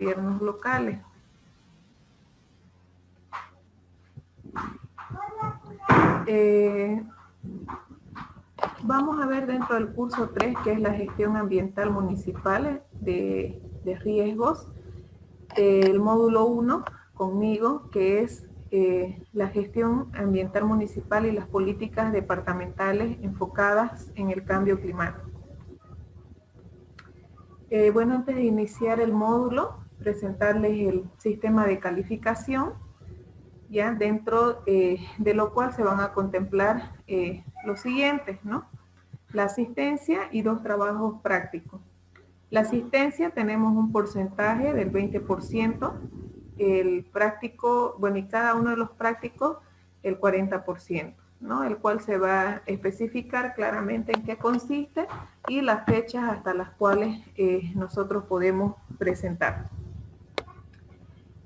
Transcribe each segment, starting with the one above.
gobiernos locales. Vamos a ver dentro del curso 3, que es la gestión ambiental municipal de riesgos, el módulo 1 conmigo, que es la gestión ambiental municipal y las políticas departamentales enfocadas en el cambio climático. Bueno, antes de iniciar el módulo, presentarles el sistema de calificación, ya dentro de lo cual se van a contemplar los siguientes, ¿no? La asistencia y 2 trabajos prácticos. La asistencia tenemos un porcentaje del 20%, el práctico, bueno, y cada uno de los prácticos el 40%, ¿no? El cual se va a especificar claramente en qué consiste y las fechas hasta las cuales nosotros podemos presentar.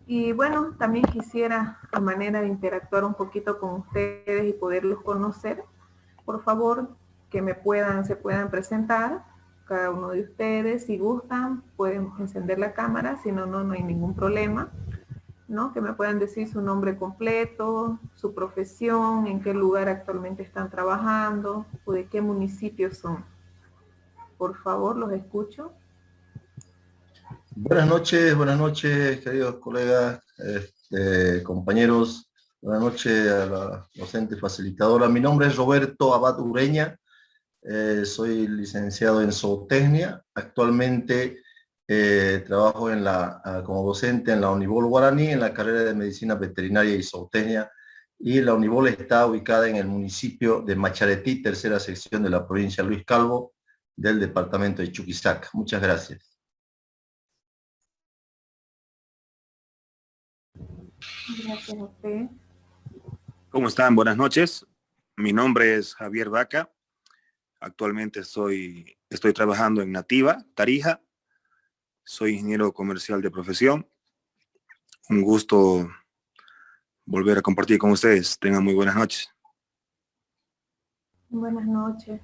Y bueno, también quisiera, a manera de interactuar un poquito con ustedes y poderlos conocer, por favor, que se puedan presentar, cada uno de ustedes. Si gustan, pueden encender la cámara, si no, no hay ningún problema, ¿no? Que me puedan decir su nombre completo, su profesión, en qué lugar actualmente están trabajando, o de qué municipio son. Por favor, los escucho. Buenas noches, queridos colegas, compañeros. Buenas noches a la docente facilitadora. Mi nombre es Roberto Abad Ureña, soy licenciado en zootecnia. Actualmente trabajo como docente en la Unibol Guaraní, en la carrera de Medicina Veterinaria y Zootecnia, y la Unibol está ubicada en el municipio de Macharetí, tercera sección de la provincia Luis Calvo, del departamento de Chuquisaca. Muchas gracias. Gracias a usted. ¿Cómo están? Buenas noches. Mi nombre es Javier Vaca. Actualmente estoy trabajando en Nativa, Tarija. Soy ingeniero comercial de profesión. Un gusto volver a compartir con ustedes. Tengan muy buenas noches. Buenas noches.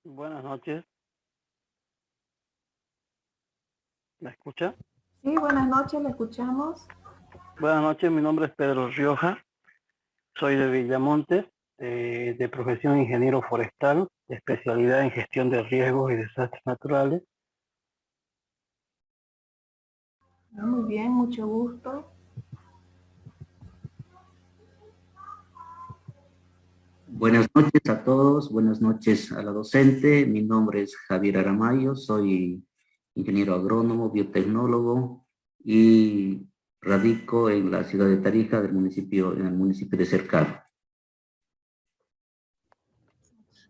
Buenas noches. ¿Me escucha? Sí, buenas noches, le escuchamos. Buenas noches, mi nombre es Pedro Rioja. Soy de Villamontes, de profesión ingeniero forestal, de especialidad en gestión de riesgos y desastres naturales. Muy bien, mucho gusto. Buenas noches a todos, buenas noches a la docente. Mi nombre es Javier Aramayo, soy ingeniero agrónomo, biotecnólogo y radico en la ciudad de Tarija, en el municipio de Cercado.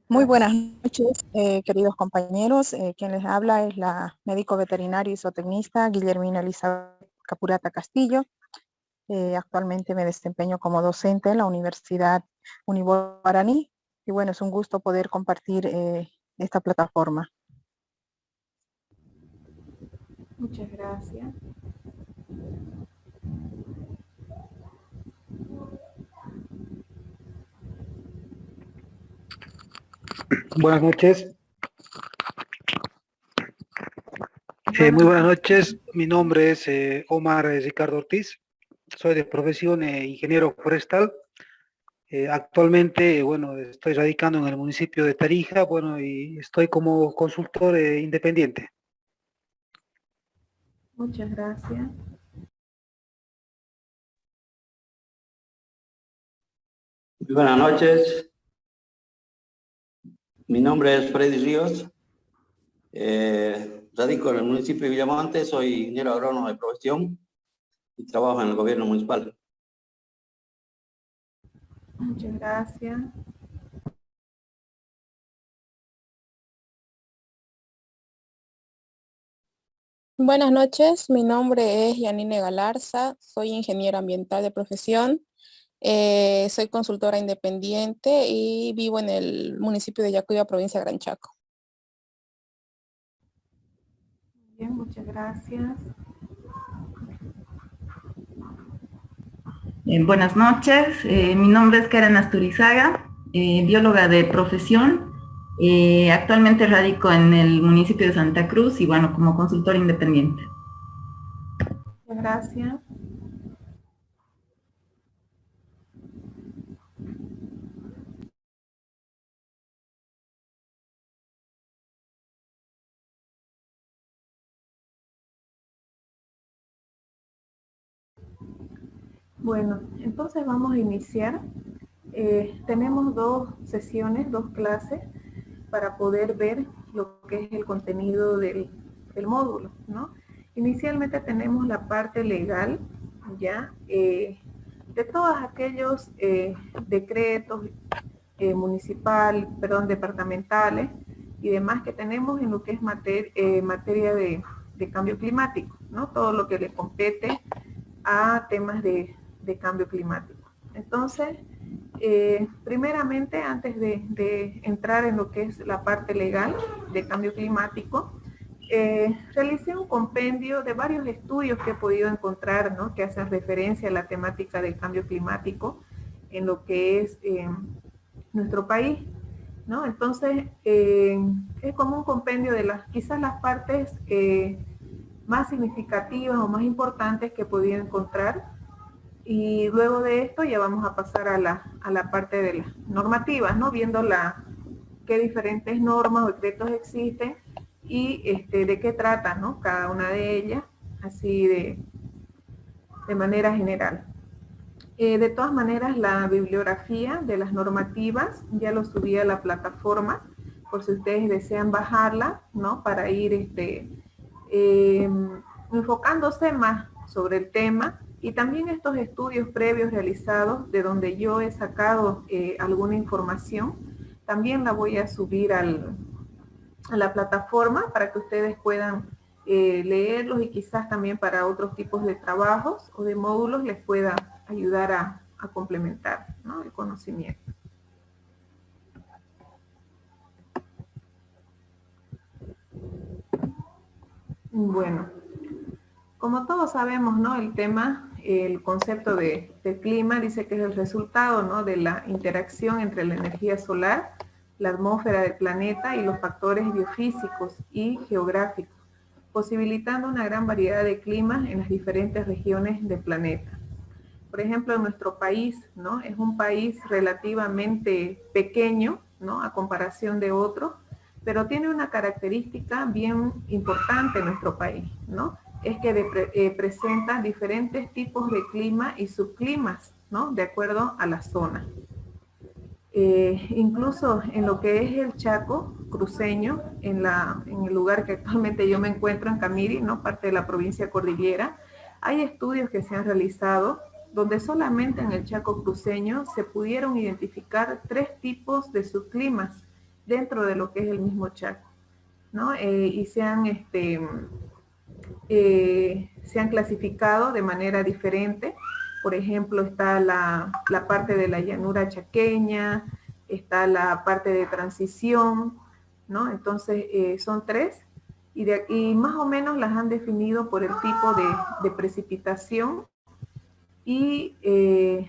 Muy buenas noches, queridos compañeros. Quien les habla es la médico veterinario y zootecnista Guillermina Elizabeth Capurata Castillo. Actualmente me desempeño como docente en la Universidad Unibol Guaraní. Y bueno, es un gusto poder compartir esta plataforma. Muchas gracias. Buenas noches. Muy buenas noches. Mi nombre es Omar Ricardo Ortiz. Soy de profesión ingeniero forestal. Actualmente, bueno, estoy radicando en el municipio de Tarija, bueno, y estoy como consultor independiente. Muchas gracias. Muy buenas noches. Mi nombre es Freddy Ríos. Radico en el municipio de Villamonte, soy ingeniero agrónomo de profesión y trabajo en el gobierno municipal. Muchas gracias. Buenas noches, mi nombre es Yanine Galarza, soy ingeniera ambiental de profesión, soy consultora independiente y vivo en el municipio de Yacuiba, provincia de Gran Chaco. Bien, muchas gracias. Buenas noches, mi nombre es Karen Asturizaga, bióloga de profesión Actualmente radico en el municipio de Santa Cruz y bueno, como consultora independiente. Gracias. Bueno, entonces vamos a iniciar. Tenemos dos sesiones, dos clases, para poder ver lo que es el contenido del módulo, ¿no? Inicialmente tenemos la parte legal, ¿ya? De todos aquellos decretos departamentales y demás que tenemos en lo que es materia de cambio climático, ¿no? Todo lo que le compete a temas de cambio climático. Entonces, primeramente, antes de entrar en lo que es la parte legal de cambio climático, realicé un compendio de varios estudios que he podido encontrar, ¿no? Que hacen referencia a la temática del cambio climático en lo que es nuestro país, ¿no? Entonces, es como un compendio de quizás las partes más significativas o más importantes que he podido encontrar. Y luego de esto ya vamos a pasar a la parte de las normativas, ¿no? Viendo qué diferentes normas o decretos existen y de qué tratan, ¿no? Cada una de ellas, así de manera general. De todas maneras, la bibliografía de las normativas ya lo subí a la plataforma, por si ustedes desean bajarla, ¿no? Para ir enfocándose más sobre el tema. Y también estos estudios previos realizados, de donde yo he sacado alguna información, también la voy a subir a la plataforma para que ustedes puedan leerlos y quizás también para otros tipos de trabajos o de módulos les pueda ayudar a complementar, ¿no? El conocimiento. Bueno, como todos sabemos, ¿no? El concepto de clima dice que es el resultado, ¿no? De la interacción entre la energía solar, la atmósfera del planeta y los factores biofísicos y geográficos, posibilitando una gran variedad de climas en las diferentes regiones del planeta. Por ejemplo, en nuestro país, ¿no? Es un país relativamente pequeño, ¿no? A comparación de otros, pero tiene una característica bien importante en nuestro país, ¿no? Es que presenta diferentes tipos de clima y subclimas, ¿no? De acuerdo a la zona. Incluso en lo que es el Chaco cruceño, en el lugar que actualmente yo me encuentro, en Camiri, ¿no? Parte de la provincia Cordillera, hay estudios que se han realizado donde solamente en el Chaco cruceño se pudieron identificar 3 tipos de subclimas dentro de lo que es el mismo Chaco, ¿no? Y se han clasificado de manera diferente. Por ejemplo, está la parte de la llanura chaqueña, está la parte de transición, ¿no? Entonces, son 3, y más o menos las han definido por el tipo de precipitación, y,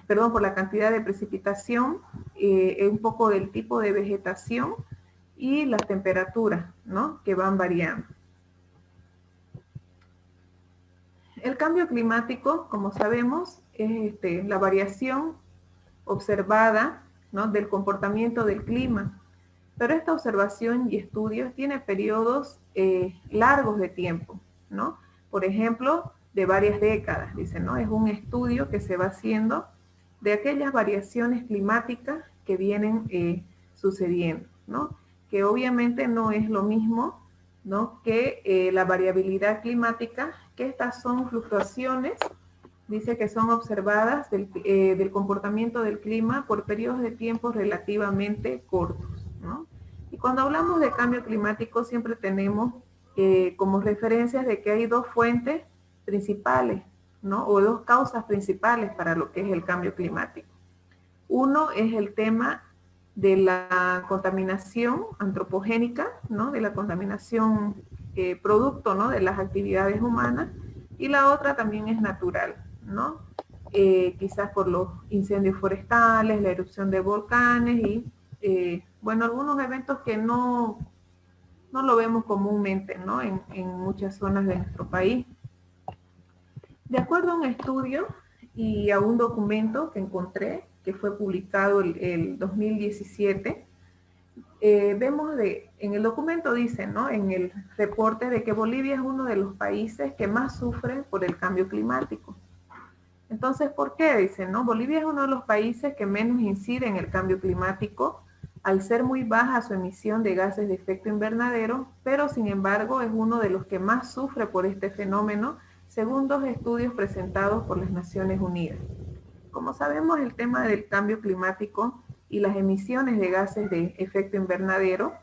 por la cantidad de precipitación, un poco del tipo de vegetación y las temperaturas, ¿no? Que van variando. El cambio climático, como sabemos, es la variación observada, ¿no? Del comportamiento del clima. Pero esta observación y estudios tiene periodos largos de tiempo, ¿no? Por ejemplo, de varias décadas, dice, ¿no? Es un estudio que se va haciendo de aquellas variaciones climáticas que vienen sucediendo, ¿no? Que obviamente no es lo mismo, ¿no? Que la variabilidad climática, que estas son fluctuaciones, dice que son observadas del comportamiento del clima por periodos de tiempo relativamente cortos, ¿no? Y cuando hablamos de cambio climático siempre tenemos como referencias de que hay 2 fuentes principales, ¿no? O 2 causas principales para lo que es el cambio climático. Uno es el tema de la contaminación antropogénica, ¿no? De la contaminación producto, ¿no? De las actividades humanas, y la otra también es natural, ¿no? Quizás por los incendios forestales, la erupción de volcanes y bueno, algunos eventos que no lo vemos comúnmente, ¿no? En muchas zonas de nuestro país. De acuerdo a un estudio y a un documento que encontré, que fue publicado el 2017, vemos en el documento dice, ¿no? En el reporte de que Bolivia es uno de los países que más sufre por el cambio climático. Entonces, ¿por qué? Dicen, ¿no? Bolivia es uno de los países que menos incide en el cambio climático, al ser muy baja su emisión de gases de efecto invernadero, pero sin embargo es uno de los que más sufre por este fenómeno, según 2 estudios presentados por las Naciones Unidas. Como sabemos, el tema del cambio climático y las emisiones de gases de efecto invernadero,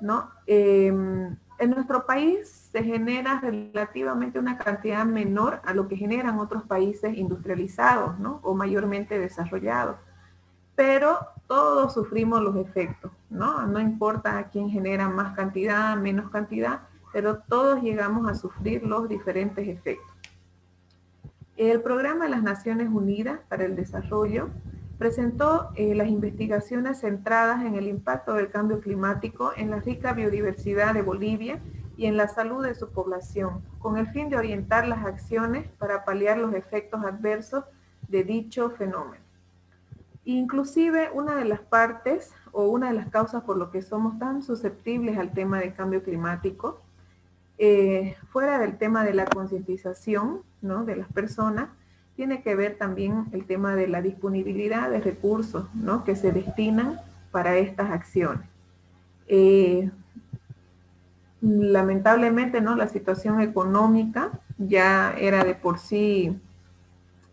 ¿no? En nuestro país se genera relativamente una cantidad menor a lo que generan otros países industrializados, ¿no? O mayormente desarrollados. Pero todos sufrimos los efectos, ¿no? No importa a quién genera más cantidad, menos cantidad, pero todos llegamos a sufrir los diferentes efectos. El Programa de las Naciones Unidas para el Desarrollo presentó las investigaciones centradas en el impacto del cambio climático en la rica biodiversidad de Bolivia y en la salud de su población, con el fin de orientar las acciones para paliar los efectos adversos de dicho fenómeno. Inclusive una de las partes o una de las causas por lo que somos tan susceptibles al tema del cambio climático, fuera del tema de la concientización, ¿no? De las personas, tiene que ver también el tema de la disponibilidad de recursos, ¿no? Que se destinan para estas acciones. Lamentablemente, ¿no? La situación económica ya era de por sí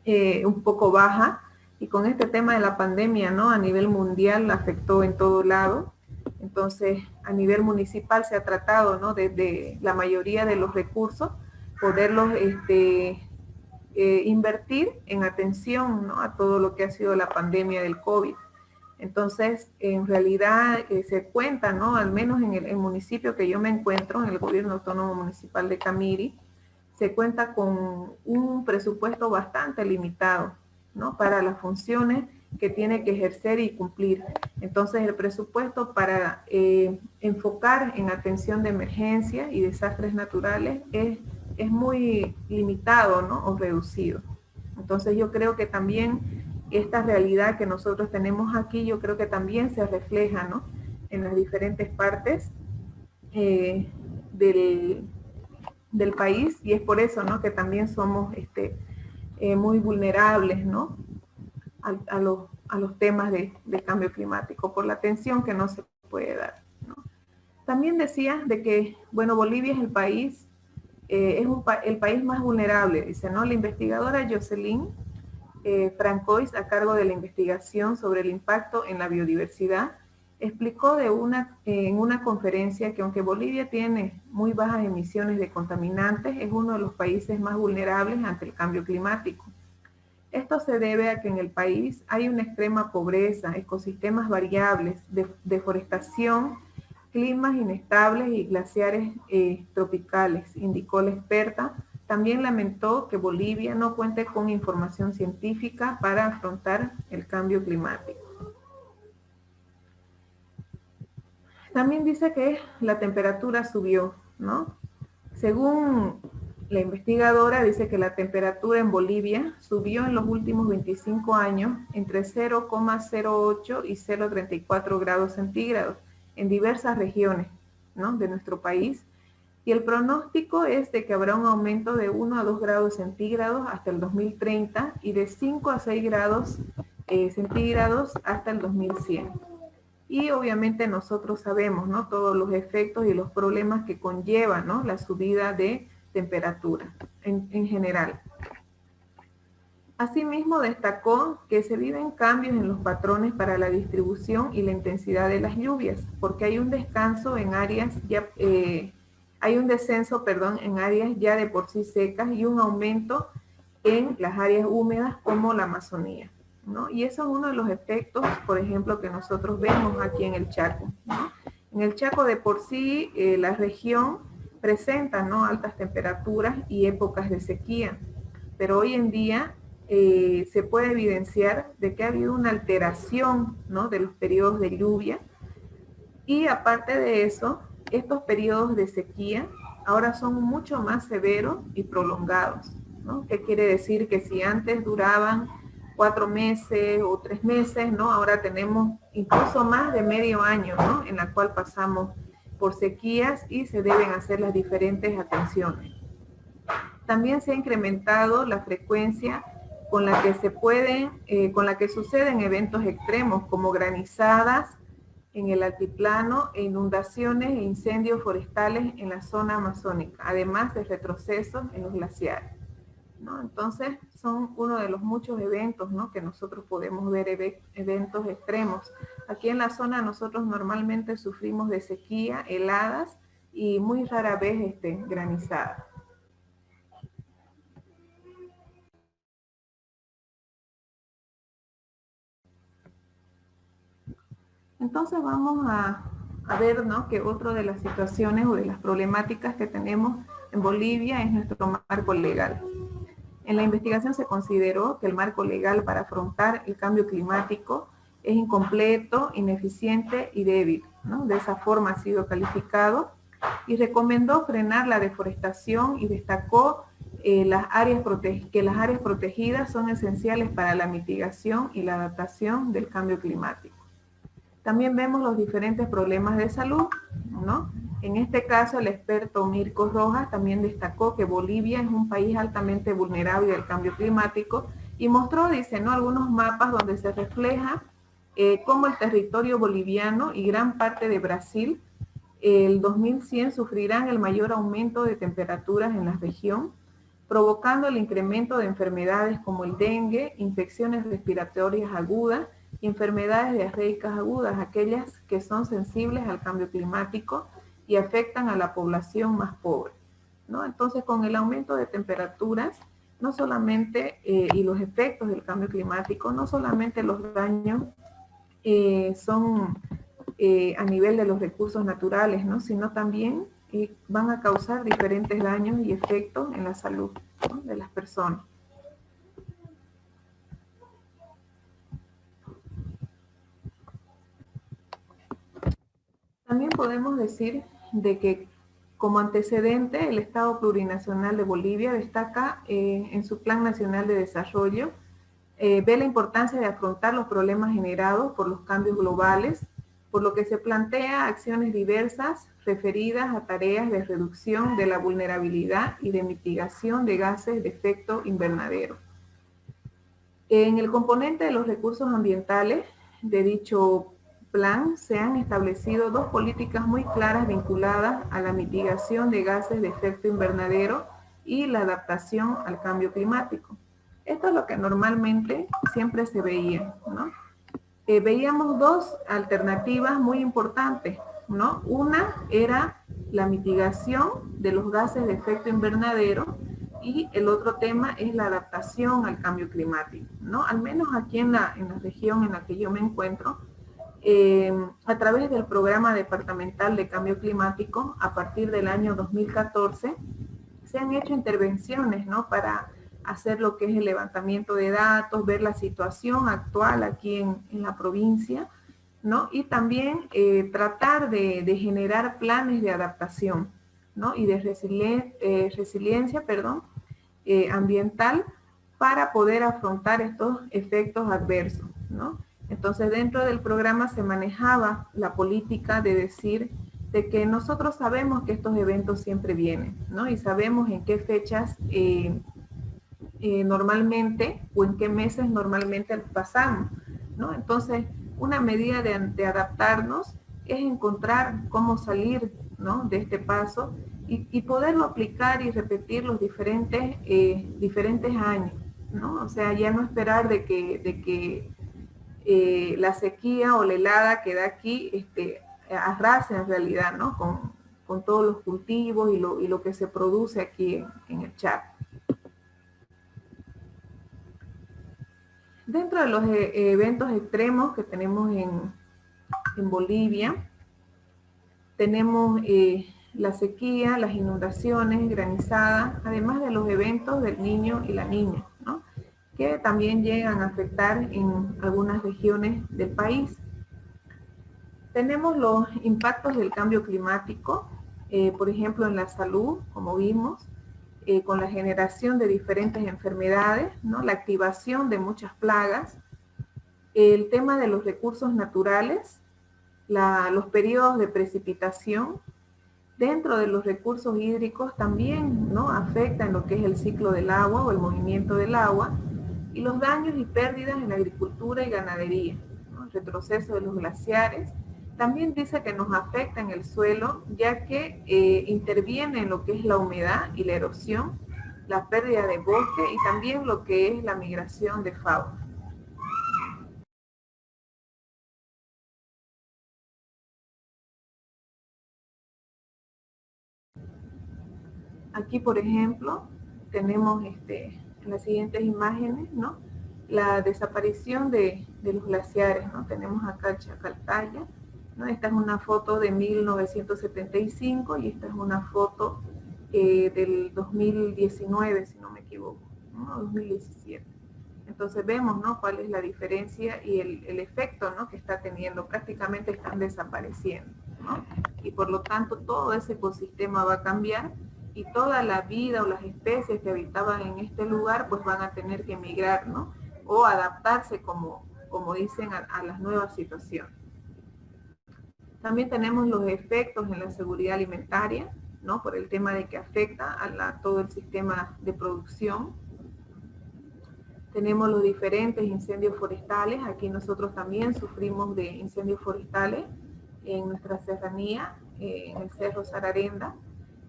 un poco baja, y con este tema de la pandemia, ¿no? A nivel mundial afectó en todo lado. Entonces, a nivel municipal se ha tratado, ¿no? Desde la mayoría de los recursos, poderlos invertir en atención, ¿no? A todo lo que ha sido la pandemia del COVID. Entonces, en realidad se cuenta, ¿no? Al menos en el municipio que yo me encuentro, en el Gobierno Autónomo Municipal de Camiri, se cuenta con un presupuesto bastante limitado, ¿no? Para las funciones que tiene que ejercer y cumplir. Entonces, el presupuesto para enfocar en atención de emergencia y desastres naturales es muy limitado, ¿no? O reducido. Entonces, yo creo que también esta realidad que nosotros tenemos aquí, yo creo que también se refleja, ¿no? En las diferentes partes del país, y es por eso, ¿no? Que también somos muy vulnerables, ¿no? A los temas de cambio climático, por la atención que no se puede dar, ¿no? También decía de que, bueno, Bolivia es el país, el país más vulnerable, dice, ¿no? La investigadora Jocelyn Francois, a cargo de la investigación sobre el impacto en la biodiversidad, explicó en una conferencia que aunque Bolivia tiene muy bajas emisiones de contaminantes, es uno de los países más vulnerables ante el cambio climático. Esto se debe a que en el país hay una extrema pobreza, ecosistemas variables, deforestación, climas inestables y glaciares tropicales, indicó la experta. También lamentó que Bolivia no cuente con información científica para afrontar el cambio climático. También dice que la temperatura subió, ¿no? Según la investigadora, dice que la temperatura en Bolivia subió en los últimos 25 años entre 0,08 y 0,34 grados centígrados en diversas regiones, ¿no? De nuestro país. Y el pronóstico es de que habrá un aumento de 1 a 2 grados centígrados hasta el 2030 y de 5 a 6 grados centígrados hasta el 2100. Y obviamente nosotros sabemos, ¿no? Todos los efectos y los problemas que conlleva, ¿no? La subida de temperatura en general. Asimismo, destacó que se viven cambios en los patrones para la distribución y la intensidad de las lluvias, porque hay un descanso en áreas ya, hay un descenso, perdón, en áreas ya de por sí secas y un aumento en las áreas húmedas como la Amazonía, ¿no? Y eso es uno de los efectos, por ejemplo, que nosotros vemos aquí en el Chaco, ¿no? En el Chaco de por sí la región presenta, ¿no? Altas temperaturas y épocas de sequía, pero hoy en día se puede evidenciar de que ha habido una alteración, ¿no?, de los periodos de lluvia, y aparte de eso, estos periodos de sequía ahora son mucho más severos y prolongados, ¿no? ¿Qué quiere decir? Que si antes duraban 4 meses o 3 meses, ¿no?, ahora tenemos incluso más de medio año, ¿no?, en la cual pasamos por sequías y se deben hacer las diferentes atenciones. También se ha incrementado la frecuencia con la que suceden eventos extremos como granizadas en el altiplano e inundaciones e incendios forestales en la zona amazónica, además de retrocesos en los glaciares, ¿no? Entonces, son uno de los muchos eventos, ¿no?, que nosotros podemos ver, eventos extremos. Aquí en la zona nosotros normalmente sufrimos de sequía, heladas y muy rara vez granizadas. Entonces vamos a ver, ¿no?, que otra de las situaciones o de las problemáticas que tenemos en Bolivia es nuestro marco legal. En la investigación se consideró que el marco legal para afrontar el cambio climático es incompleto, ineficiente y débil, ¿no? De esa forma ha sido calificado y recomendó frenar la deforestación y destacó que las áreas protegidas son esenciales para la mitigación y la adaptación del cambio climático. También vemos los diferentes problemas de salud, ¿no? En este caso, el experto Mirko Rojas también destacó que Bolivia es un país altamente vulnerable al cambio climático y mostró, dice, ¿no?, algunos mapas donde se refleja cómo el territorio boliviano y gran parte de Brasil, el 2100 sufrirán el mayor aumento de temperaturas en la región, provocando el incremento de enfermedades como el dengue, infecciones respiratorias agudas, y enfermedades diarreicas agudas, aquellas que son sensibles al cambio climático y afectan a la población más pobre, ¿no? Entonces, con el aumento de temperaturas, no solamente, y los efectos del cambio climático, no solamente los daños son a nivel de los recursos naturales, ¿no?, sino también van a causar diferentes daños y efectos en la salud, ¿no?, de las personas. También podemos decir de que como antecedente el Estado Plurinacional de Bolivia destaca en su Plan Nacional de Desarrollo, ve la importancia de afrontar los problemas generados por los cambios globales, por lo que se plantea acciones diversas referidas a tareas de reducción de la vulnerabilidad y de mitigación de gases de efecto invernadero. En el componente de los recursos ambientales de dicho plan se han establecido 2 políticas muy claras vinculadas a la mitigación de gases de efecto invernadero y la adaptación al cambio climático. Esto es lo que normalmente siempre se veía, ¿no? Veíamos 2 alternativas muy importantes, ¿no? Una era la mitigación de los gases de efecto invernadero y el otro tema es la adaptación al cambio climático, ¿no? Al menos aquí en la región en la que yo me encuentro, a través del Programa Departamental de Cambio Climático, a partir del año 2014, se han hecho intervenciones, ¿no?, para hacer lo que es el levantamiento de datos, ver la situación actual aquí en la provincia, ¿no?, y también tratar de generar planes de adaptación, ¿no?, y de resiliencia, ambiental para poder afrontar estos efectos adversos, ¿no? Entonces, dentro del programa se manejaba la política de decir de que nosotros sabemos que estos eventos siempre vienen, ¿no? Y sabemos en qué fechas normalmente o en qué meses normalmente pasamos, ¿no? Entonces, una medida de adaptarnos es encontrar cómo salir, ¿no?, de este paso y poderlo aplicar y repetir los diferentes años, ¿no? O sea, ya no esperar de que la sequía o la helada que da aquí arrase en realidad, ¿no?, con todos los cultivos y lo que se produce aquí en el Chaco. Dentro de los eventos extremos que tenemos en Bolivia, tenemos la sequía, las inundaciones, granizadas, además de los eventos del Niño y la Niña, ¿no? que también llegan a afectar en algunas regiones del país. Tenemos los impactos del cambio climático, por ejemplo en la salud, como vimos, con la generación de diferentes enfermedades, ¿no? La activación de muchas plagas, el tema de los recursos naturales, los periodos de precipitación. Dentro de los recursos hídricos también, ¿no?, afecta en lo que es el ciclo del agua o el movimiento del agua, y los daños y pérdidas en la agricultura y ganadería, ¿no? El retroceso de los glaciares también dice que nos afecta en el suelo, ya que interviene en lo que es la humedad y la erosión, la pérdida de bosque y también lo que es la migración de fauna. Aquí, por ejemplo, tenemos en las siguientes imágenes, ¿no?, la desaparición de los glaciares, ¿no? Tenemos acá el Chacaltaya, ¿no? Esta es una foto de 1975 y esta es una foto del 2019, si no me equivoco, ¿no? 2017. Entonces vemos, ¿no?, cuál es la diferencia y el efecto, ¿no?, que está teniendo. Prácticamente están desapareciendo, ¿no? Y por lo tanto todo ese ecosistema va a cambiar y toda la vida o las especies que habitaban en este lugar pues van a tener que emigrar, ¿no?, o adaptarse, como dicen, a las nuevas situaciones. También tenemos los efectos en la seguridad alimentaria, ¿no?, por el tema de que afecta a todo el sistema de producción. Tenemos los diferentes incendios forestales. Aquí nosotros también sufrimos de incendios forestales en nuestra serranía, en el Cerro Sararenda,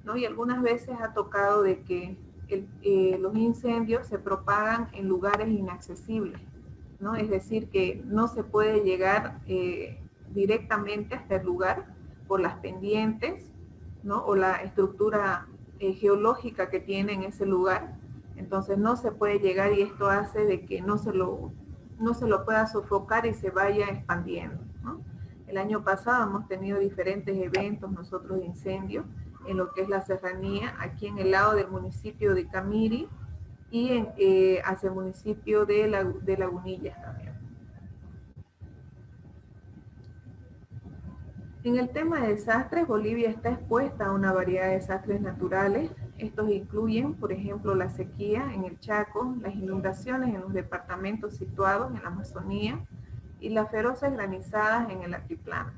¿no? Y algunas veces ha tocado de que los incendios se propagan en lugares inaccesibles, ¿no? Es decir, que no se puede llegar directamente hasta el lugar por las pendientes, ¿no?, o la estructura geológica que tiene en ese lugar. Entonces no se puede llegar y esto hace de que no se lo pueda sofocar y se vaya expandiendo, ¿no? El año pasado hemos tenido diferentes eventos nosotros de incendios en lo que es la serranía, aquí en el lado del municipio de Camiri y hacia el municipio de Lagunillas también. En el tema de desastres, Bolivia está expuesta a una variedad de desastres naturales. Estos incluyen, por ejemplo, la sequía en el Chaco, las inundaciones en los departamentos situados en la Amazonía y las feroces granizadas en el altiplano.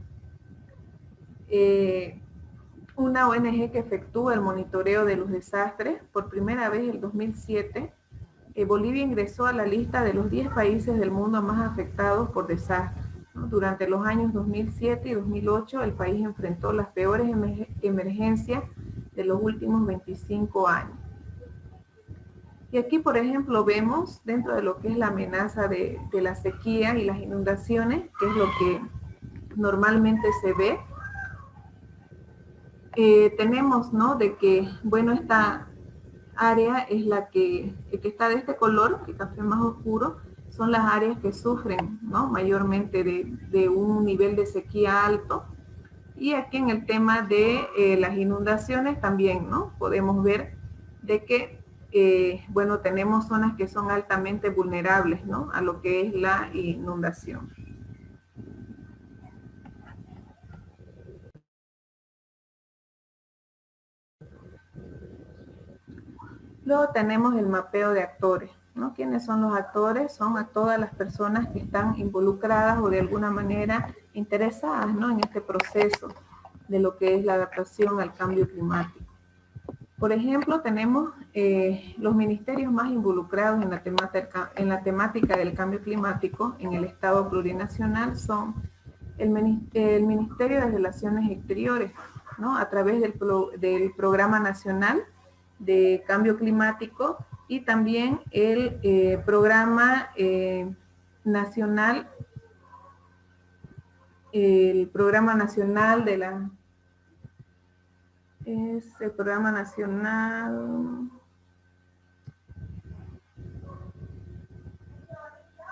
Una ONG que efectúa el monitoreo de los desastres, por primera vez en el 2007, Bolivia ingresó a la lista de los 10 países del mundo más afectados por desastres, ¿no? Durante los años 2007 y 2008, el país enfrentó las peores emergencias de los últimos 25 años. Y aquí, por ejemplo, vemos dentro de lo que es la amenaza de la sequía y las inundaciones, que es lo que normalmente se ve, tenemos, ¿no?, de que, bueno, esta área es la que está de este color, el café más oscuro, son las áreas que sufren, ¿no?, mayormente de un nivel de sequía alto. Y aquí en el tema de las inundaciones también, ¿no?, podemos ver de que, bueno, tenemos zonas que son altamente vulnerables, ¿no?, a lo que es la inundación. Luego tenemos el mapeo de actores, ¿no? ¿Quiénes son los actores? Son a todas las personas que están involucradas o de alguna manera interesadas, ¿no?, en este proceso de lo que es la adaptación al cambio climático. Por ejemplo, tenemos los ministerios más involucrados en la temática del cambio climático en el Estado plurinacional son el Ministerio de Relaciones Exteriores, ¿no?, a través del Programa Nacional de Cambio Climático y también el Programa Nacional de la... es el Programa Nacional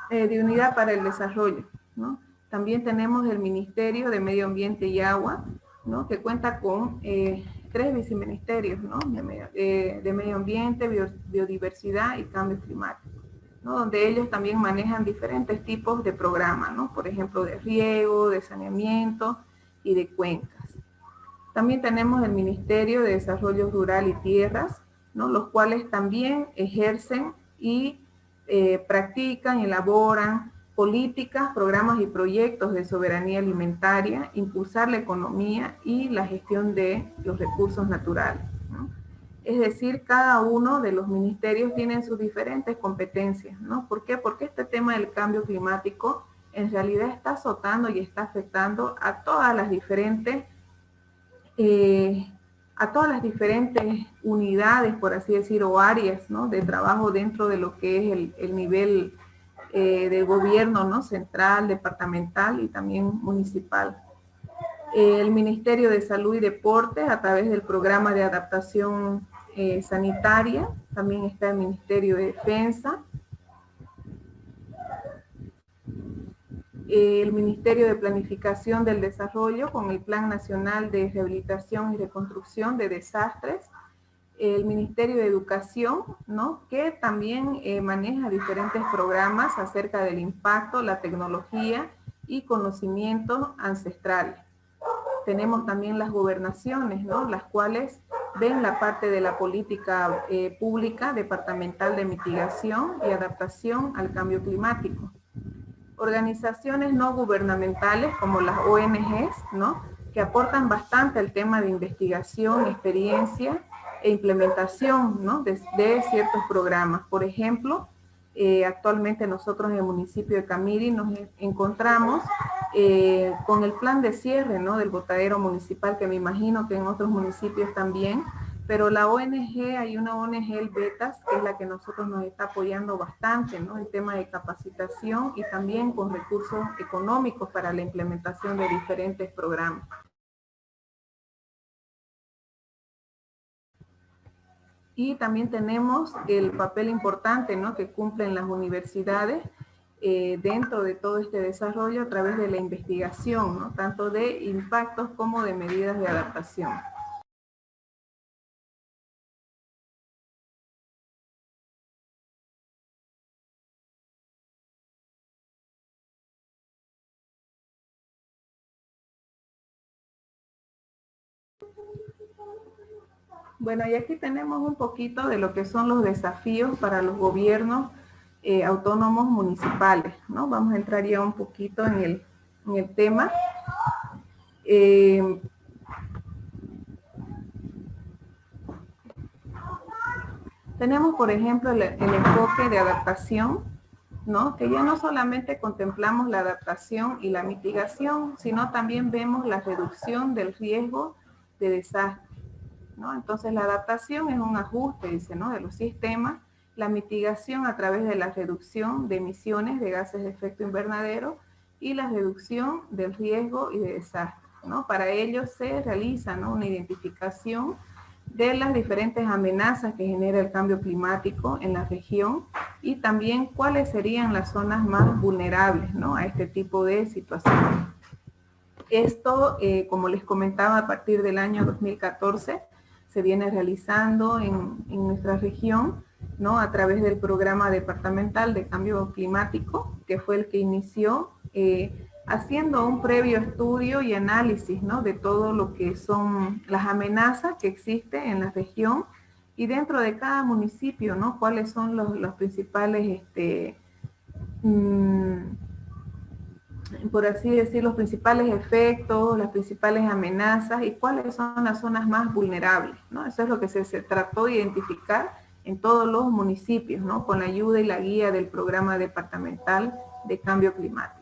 de Unidad para el Desarrollo, ¿no? También tenemos el Ministerio de Medio Ambiente y Agua, ¿no?, que cuenta con 3 viceministerios, ¿no?, de Medio Ambiente, Biodiversidad y Cambio Climático. ¿no? Donde ellos también manejan diferentes tipos de programas, ¿no? Por ejemplo, de riego, de saneamiento y de cuencas. También tenemos el Ministerio de Desarrollo Rural y Tierras, ¿no? Los cuales también ejercen y practican, elaboran políticas, programas y proyectos de soberanía alimentaria, impulsar la economía y la gestión de los recursos naturales, ¿no? Es decir, cada uno de los ministerios tienen sus diferentes competencias, ¿no? ¿Por qué? Porque este tema del cambio climático en realidad está azotando y está afectando a todas las diferentes unidades, por así decir, o áreas, ¿no? De trabajo dentro de lo que es el nivel de gobierno, ¿no? Central, departamental y también municipal. El Ministerio de Salud y Deporte, a través del programa de adaptación sanitaria, también está el Ministerio de Defensa, el Ministerio de Planificación del Desarrollo con el Plan Nacional de Rehabilitación y Reconstrucción de Desastres, el Ministerio de Educación, ¿no? Que también maneja diferentes programas acerca del impacto, la tecnología y conocimientos ancestrales. Tenemos también las gobernaciones, ¿no? Las cuales ven la parte de la política pública departamental de mitigación y adaptación al cambio climático. Organizaciones no gubernamentales como las ONGs, ¿no? Que aportan bastante al tema de investigación, experiencia e implementación, ¿no? de ciertos programas. Por ejemplo, actualmente nosotros en el municipio de Camiri nos encontramos con el plan de cierre, ¿no? Del botadero municipal, que me imagino que en otros municipios también, pero la ONG, hay una ONG, el Betas, que es la que nosotros nos está apoyando bastante, ¿no? En tema de capacitación y también con recursos económicos para la implementación de diferentes programas. Y también tenemos el papel importante, ¿no? Que cumplen las universidades dentro de todo este desarrollo a través de la investigación, ¿no? Tanto de impactos como de medidas de adaptación. Bueno, y aquí tenemos un poquito de lo que son los desafíos para los gobiernos autónomos municipales, ¿no? Vamos a entrar ya un poquito en el tema. Tenemos, por ejemplo, el enfoque de adaptación, ¿no? Que ya no solamente contemplamos la adaptación y la mitigación, sino también vemos la reducción del riesgo de desastre, ¿no? Entonces la adaptación es un ajuste, dice, ¿no? De los sistemas, la mitigación a través de la reducción de emisiones de gases de efecto invernadero y la reducción del riesgo y de desastre, ¿no? Para ello se realiza, ¿no? Una identificación de las diferentes amenazas que genera el cambio climático en la región y también cuáles serían las zonas más vulnerables, ¿no? A este tipo de situaciones. Esto, como les comentaba, a partir del año 2014 se viene realizando en nuestra región, ¿no? A través del programa departamental de cambio climático, que fue el que inició haciendo un previo estudio y análisis, ¿no? De todo lo que son las amenazas que existen en la región y dentro de cada municipio, ¿no? Cuáles son los principales, por así decir, los principales efectos, las principales amenazas y cuáles son las zonas más vulnerables, ¿no? Eso es lo que se trató de identificar en todos los municipios, ¿no? Con la ayuda y la guía del programa departamental de cambio climático.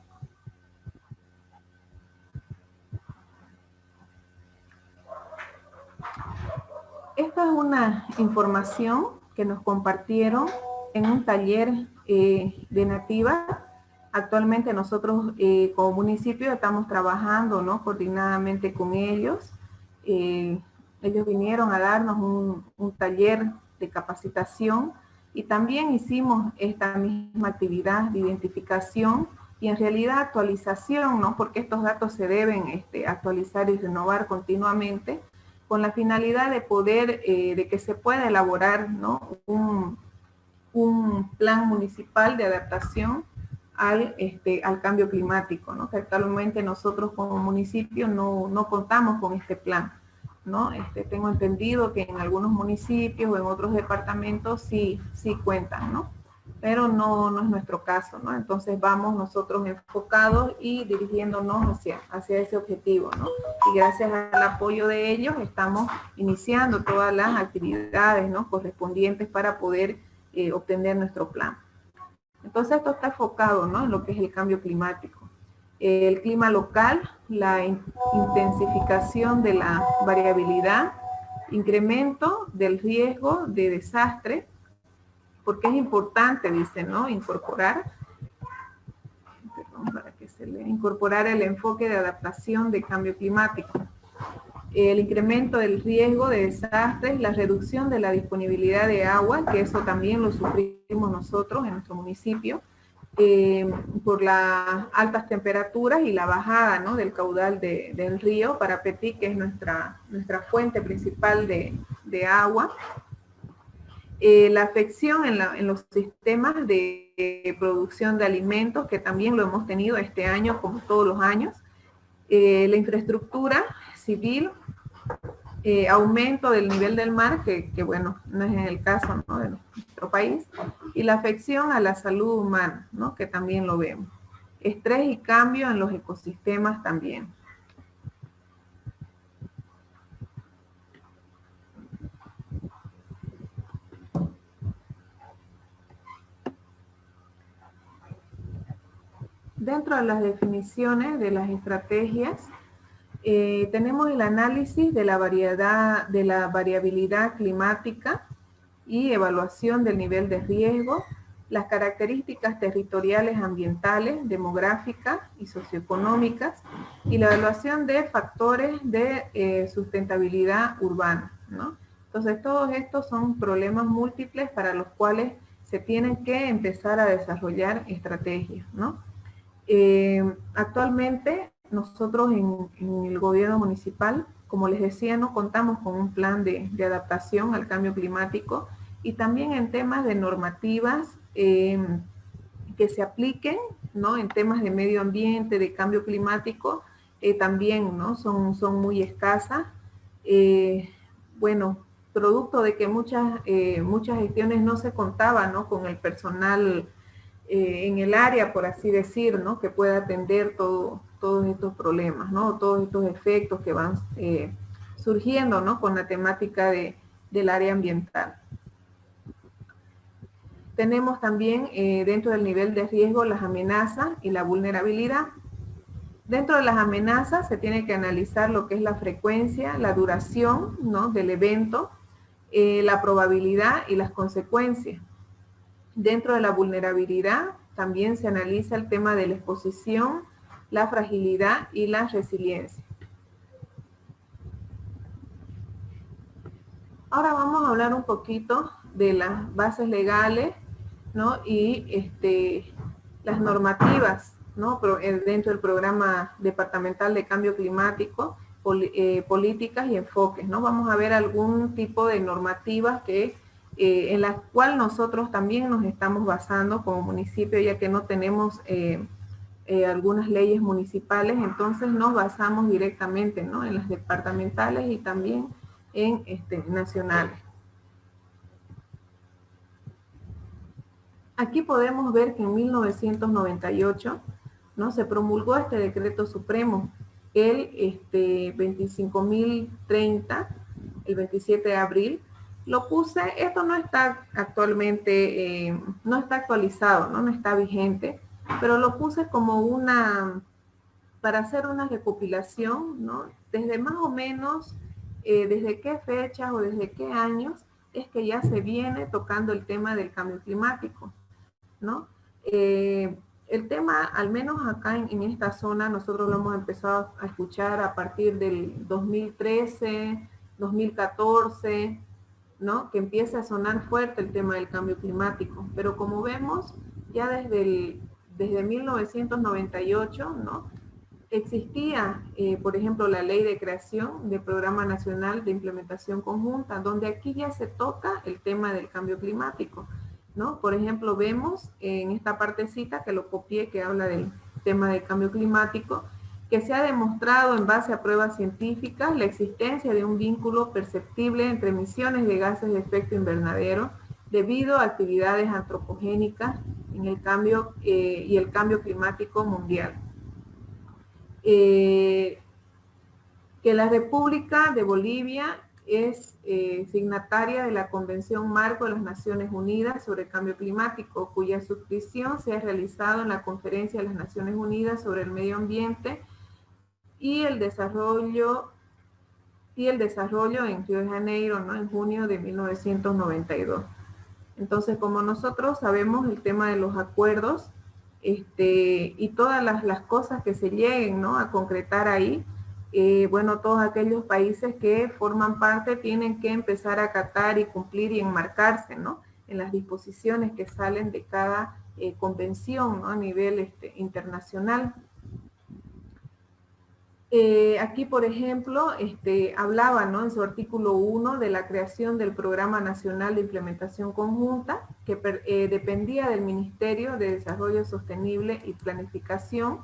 Esta es una información que nos compartieron en un taller de Nativa. Actualmente nosotros como municipio estamos trabajando, ¿no? Coordinadamente con ellos. Ellos vinieron a darnos un taller de capacitación y también hicimos esta misma actividad de identificación y en realidad actualización, ¿no? Porque estos datos se deben actualizar y renovar continuamente, con la finalidad de poder, de que se pueda elaborar, ¿no? un plan municipal de adaptación al cambio climático, ¿no? Que actualmente nosotros como municipio no contamos con este plan, ¿no? Tengo entendido que en algunos municipios o en otros departamentos sí cuentan, ¿no? Pero no es nuestro caso, ¿no? Entonces vamos nosotros enfocados y dirigiéndonos hacia ese objetivo, ¿no? Y gracias al apoyo de ellos estamos iniciando todas las actividades, ¿no?, correspondientes para poder obtener nuestro plan. Entonces esto está enfocado, ¿no?, en lo que es el cambio climático. El clima local, la intensificación de la variabilidad, incremento del riesgo de desastre, porque es importante, dice, ¿no?, incorporar el enfoque de adaptación de cambio climático. El incremento del riesgo de desastres, la reducción de la disponibilidad de agua, que eso también lo sufrimos nosotros en nuestro municipio, por las altas temperaturas y la bajada, ¿no?, del caudal del río Parapetí, que es nuestra fuente principal de agua. La afección en los sistemas de producción de alimentos, que también lo hemos tenido este año como todos los años. La infraestructura civil, aumento del nivel del mar, que bueno, no es el caso, ¿no?, de nuestro país, y la afección a la salud humana, ¿no?, que también lo vemos. Estrés y cambio en los ecosistemas también. Dentro de las definiciones de las estrategias, tenemos el análisis de la variabilidad climática y evaluación del nivel de riesgo, las características territoriales, ambientales, demográficas y socioeconómicas, y la evaluación de factores de sustentabilidad urbana, ¿no? Entonces, todos estos son problemas múltiples para los cuales se tienen que empezar a desarrollar estrategias, ¿no? Actualmente nosotros en el gobierno municipal, como les decía, no contamos con un plan de adaptación al cambio climático, y también en temas de normativas que se apliquen, ¿no?, en temas de medio ambiente, de cambio climático, también, ¿no?, son muy escasas. Bueno, producto de que muchas gestiones no se contaban, ¿no?, con el personal en el área, por así decir, ¿no?, que pueda atender todos estos problemas, ¿no?, todos estos efectos que van surgiendo, ¿no?, con la temática del área ambiental. Tenemos también dentro del nivel de riesgo las amenazas y la vulnerabilidad. Dentro de las amenazas se tiene que analizar lo que es la frecuencia, la duración, ¿no?, del evento, la probabilidad y las consecuencias. Dentro de la vulnerabilidad también se analiza el tema de la exposición, la fragilidad y la resiliencia. Ahora vamos a hablar un poquito de las bases legales, ¿no?, y las normativas, ¿no?, dentro del programa departamental de cambio climático, políticas y enfoques, ¿no? Vamos a ver algún tipo de normativas en las cuales nosotros también nos estamos basando como municipio, ya que no tenemos algunas leyes municipales, entonces nos basamos directamente, ¿no?, en las departamentales y también en nacionales. Aquí podemos ver que en 1998, ¿no?, se promulgó este decreto supremo, el 25.030, el 27 de abril. Lo puse, esto no está actualmente, no está actualizado, no está vigente, pero lo puse como para hacer una recopilación, ¿no?, desde más o menos, desde qué fechas o desde qué años es que ya se viene tocando el tema del cambio climático, ¿no? El tema, al menos acá en esta zona, nosotros lo hemos empezado a escuchar a partir del 2013, 2014, ¿no?, que empieza a sonar fuerte el tema del cambio climático. Pero como vemos, ya desde 1998, ¿no?, existía, por ejemplo, la ley de creación del Programa Nacional de Implementación Conjunta, donde aquí ya se toca el tema del cambio climático. ¿no? Por ejemplo, vemos en esta partecita que lo copié, que habla del tema del cambio climático, que se ha demostrado en base a pruebas científicas la existencia de un vínculo perceptible entre emisiones de gases de efecto invernadero debido a actividades antropogénicas en el cambio y el cambio climático mundial. Que la República de Bolivia es signataria de la Convención Marco de las Naciones Unidas sobre el Cambio Climático, cuya suscripción se ha realizado en la Conferencia de las Naciones Unidas sobre el Medio Ambiente y el desarrollo en Río de Janeiro, ¿no? En junio de 1992. Entonces, como nosotros sabemos el tema de los acuerdos y todas las cosas que se lleguen, ¿no?, a concretar ahí, bueno, todos aquellos países que forman parte tienen que empezar a acatar y cumplir y enmarcarse, ¿no?, en las disposiciones que salen de cada convención, ¿no?, a nivel internacional. Aquí, por ejemplo, hablaba, ¿no?, en su artículo 1 de la creación del Programa Nacional de Implementación Conjunta, que dependía del Ministerio de Desarrollo Sostenible y Planificación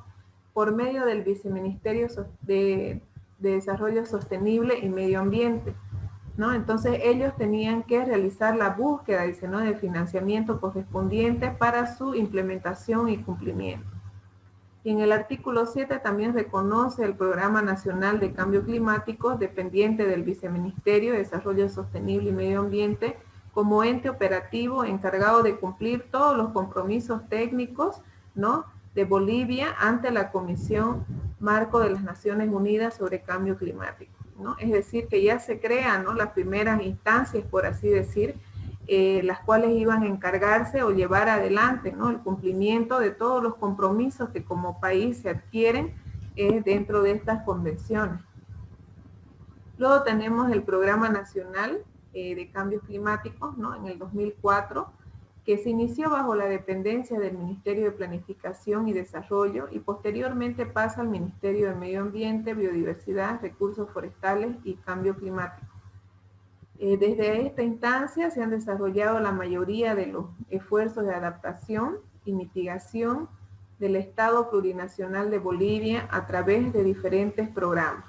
por medio del Viceministerio de Desarrollo Sostenible y Medio Ambiente, ¿no? Entonces, ellos tenían que realizar la búsqueda, dice, ¿no?, de financiamiento correspondiente para su implementación y cumplimiento. Y en el artículo 7 también reconoce el Programa Nacional de Cambio Climático, dependiente del Viceministerio de Desarrollo Sostenible y Medio Ambiente, como ente operativo encargado de cumplir todos los compromisos técnicos, ¿no?, de Bolivia ante la Comisión Marco de las Naciones Unidas sobre Cambio Climático, ¿no? Es decir, que ya se crean, ¿no?, las primeras instancias, por así decir, las cuales iban a encargarse o llevar adelante, ¿no?, el cumplimiento de todos los compromisos que como país se adquieren dentro de estas convenciones. Luego tenemos el Programa Nacional de Cambios Climáticos, ¿no?, en el 2004, que se inició bajo la dependencia del Ministerio de Planificación y Desarrollo y posteriormente pasa al Ministerio de Medio Ambiente, Biodiversidad, Recursos Forestales y Cambio Climático. Desde esta instancia se han desarrollado la mayoría de los esfuerzos de adaptación y mitigación del Estado Plurinacional de Bolivia a través de diferentes programas.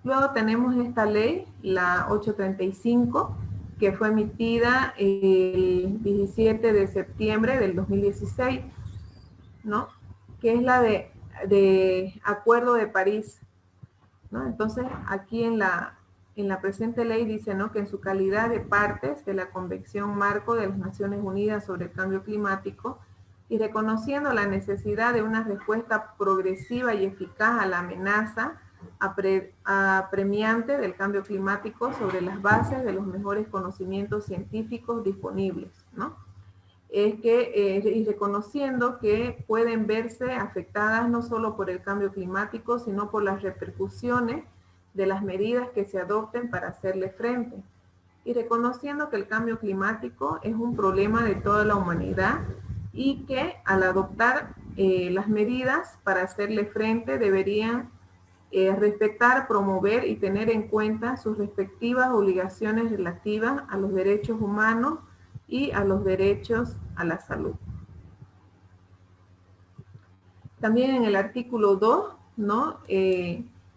Luego tenemos esta ley, la 835, que fue emitida el 17 de septiembre del 2016, ¿no?, que es la de Acuerdo de París, ¿no? Entonces, aquí en la presente ley dice, ¿no?, que en su calidad de partes de la Convención Marco de las Naciones Unidas sobre el Cambio Climático y reconociendo la necesidad de una respuesta progresiva y eficaz a la amenaza apremiante del cambio climático sobre las bases de los mejores conocimientos científicos disponibles, ¿no? Y reconociendo que pueden verse afectadas no solo por el cambio climático, sino por las repercusiones de las medidas que se adopten para hacerle frente. Y reconociendo que el cambio climático es un problema de toda la humanidad y que al adoptar las medidas para hacerle frente deberían respetar, promover y tener en cuenta sus respectivas obligaciones relativas a los derechos humanos y a los derechos a la salud. También en el artículo 2, ¿no?,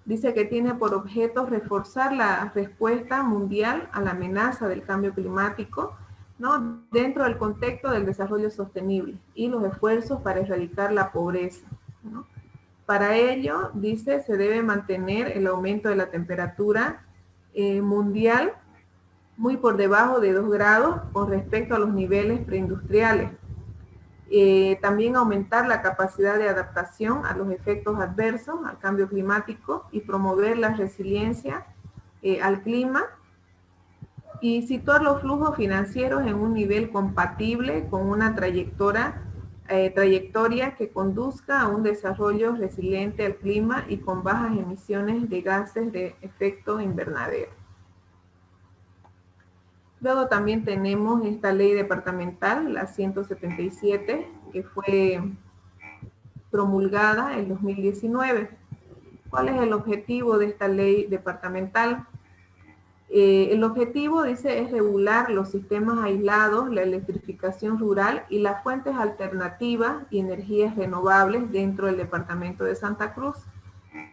dice que tiene por objeto reforzar la respuesta mundial a la amenaza del cambio climático, ¿no?, dentro del contexto del desarrollo sostenible y los esfuerzos para erradicar la pobreza, ¿no? Para ello, dice, se debe mantener el aumento de la temperatura mundial muy por debajo de 2 grados con respecto a los niveles preindustriales. También aumentar la capacidad de adaptación a los efectos adversos al cambio climático y promover la resiliencia al clima y situar los flujos financieros en un nivel compatible con una trayectoria que conduzca a un desarrollo resiliente al clima y con bajas emisiones de gases de efecto invernadero. Luego también tenemos esta ley departamental, la 177, que fue promulgada en 2019. ¿Cuál es el objetivo de esta ley departamental? El objetivo, dice, es regular los sistemas aislados, la electrificación rural y las fuentes alternativas y energías renovables dentro del departamento de Santa Cruz,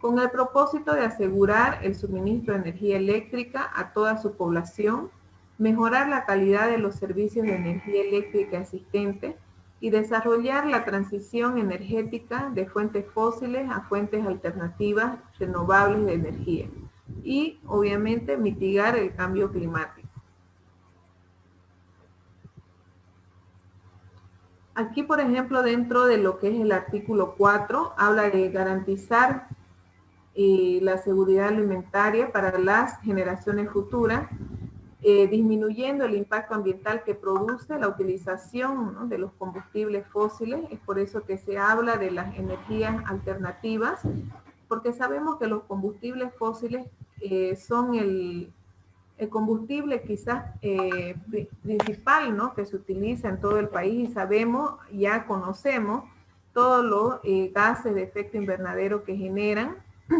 con el propósito de asegurar el suministro de energía eléctrica a toda su población, mejorar la calidad de los servicios de energía eléctrica existentes y desarrollar la transición energética de fuentes fósiles a fuentes alternativas renovables de energía y, obviamente, mitigar el cambio climático. Aquí, por ejemplo, dentro de lo que es el artículo 4, habla de garantizar la seguridad alimentaria para las generaciones futuras, disminuyendo el impacto ambiental que produce la utilización, ¿no?, de los combustibles fósiles. Es por eso que se habla de las energías alternativas, porque sabemos que los combustibles fósiles son el combustible quizás principal, ¿no?, que se utiliza en todo el país, y sabemos, ya conocemos todos los gases de efecto invernadero que generan,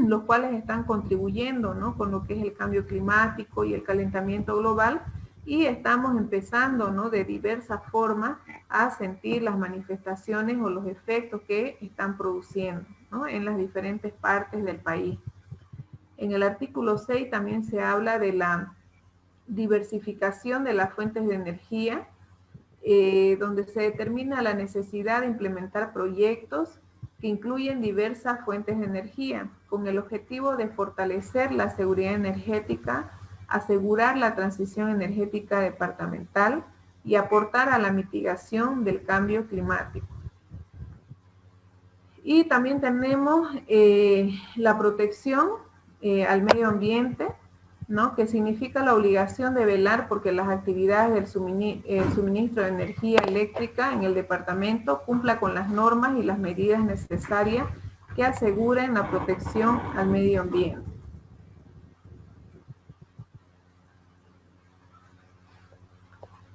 los cuales están contribuyendo, ¿no?, con lo que es el cambio climático y el calentamiento global, y estamos empezando, ¿no?, de diversas formas a sentir las manifestaciones o los efectos que están produciendo, ¿no?, en las diferentes partes del país. En el artículo 6 también se habla de la diversificación de las fuentes de energía, donde se determina la necesidad de implementar proyectos que incluyen diversas fuentes de energía, con el objetivo de fortalecer la seguridad energética, asegurar la transición energética departamental y aportar a la mitigación del cambio climático. Y también tenemos la protección al medio ambiente, ¿no?, que significa la obligación de velar porque las actividades del suministro de energía eléctrica en el departamento cumpla con las normas y las medidas necesarias que aseguren la protección al medio ambiente.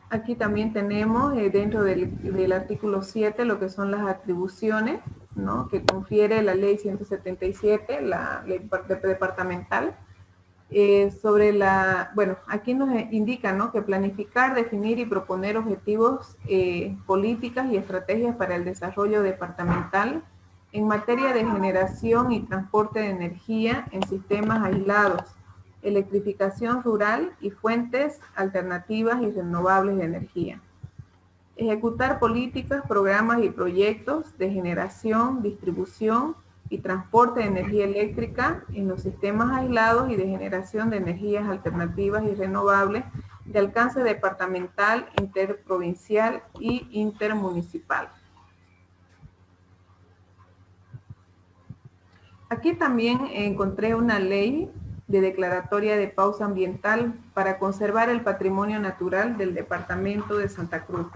Aquí también tenemos dentro del artículo 7 lo que son las atribuciones, ¿no?, que confiere la ley 177, la ley departamental, sobre bueno, aquí nos indica, ¿no?, que planificar, definir y proponer objetivos, políticas y estrategias para el desarrollo departamental en materia de generación y transporte de energía en sistemas aislados, electrificación rural y fuentes alternativas y renovables de energía. Ejecutar políticas, programas y proyectos de generación, distribución y transporte de energía eléctrica en los sistemas aislados y de generación de energías alternativas y renovables de alcance departamental, interprovincial y intermunicipal. Aquí también encontré una ley de declaratoria de pausa ambiental para conservar el patrimonio natural del departamento de Santa Cruz.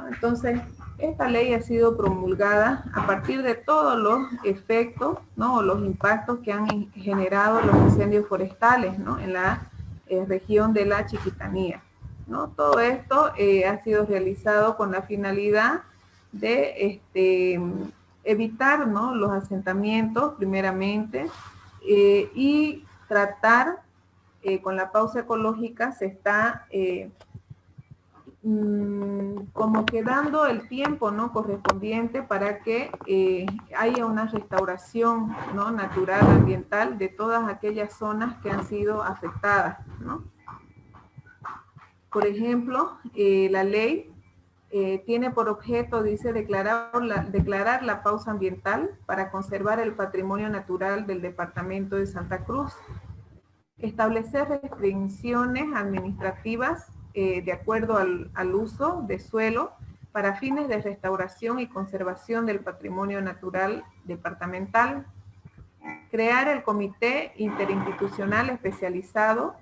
Entonces, esta ley ha sido promulgada a partir de todos los efectos, ¿no?, o los impactos que han generado los incendios forestales, ¿no?, en la región de la Chiquitanía, ¿no? Todo esto ha sido realizado con la finalidad de evitar, ¿no?, los asentamientos primeramente, y tratar con la pausa ecológica se está como que dando el tiempo, ¿no?, correspondiente para que haya una restauración, ¿no?, natural, ambiental de todas aquellas zonas que han sido afectadas, ¿no? Por ejemplo, la ley tiene por objeto, dice, declarar la pausa ambiental para conservar el patrimonio natural del departamento de Santa Cruz, establecer restricciones administrativas de acuerdo al uso de suelo para fines de restauración y conservación del patrimonio natural departamental, crear el Comité Interinstitucional Especializado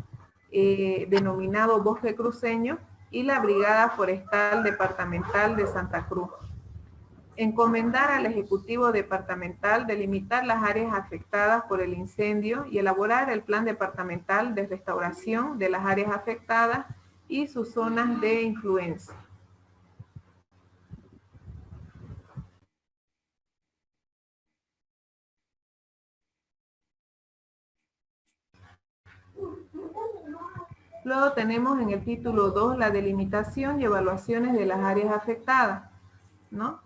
denominado Bosque Cruceño y la Brigada Forestal Departamental de Santa Cruz. Encomendar al Ejecutivo Departamental delimitar las áreas afectadas por el incendio y elaborar el Plan Departamental de Restauración de las áreas afectadas y sus zonas de influencia. Luego tenemos en el título 2 la delimitación y evaluaciones de las áreas afectadas, ¿no?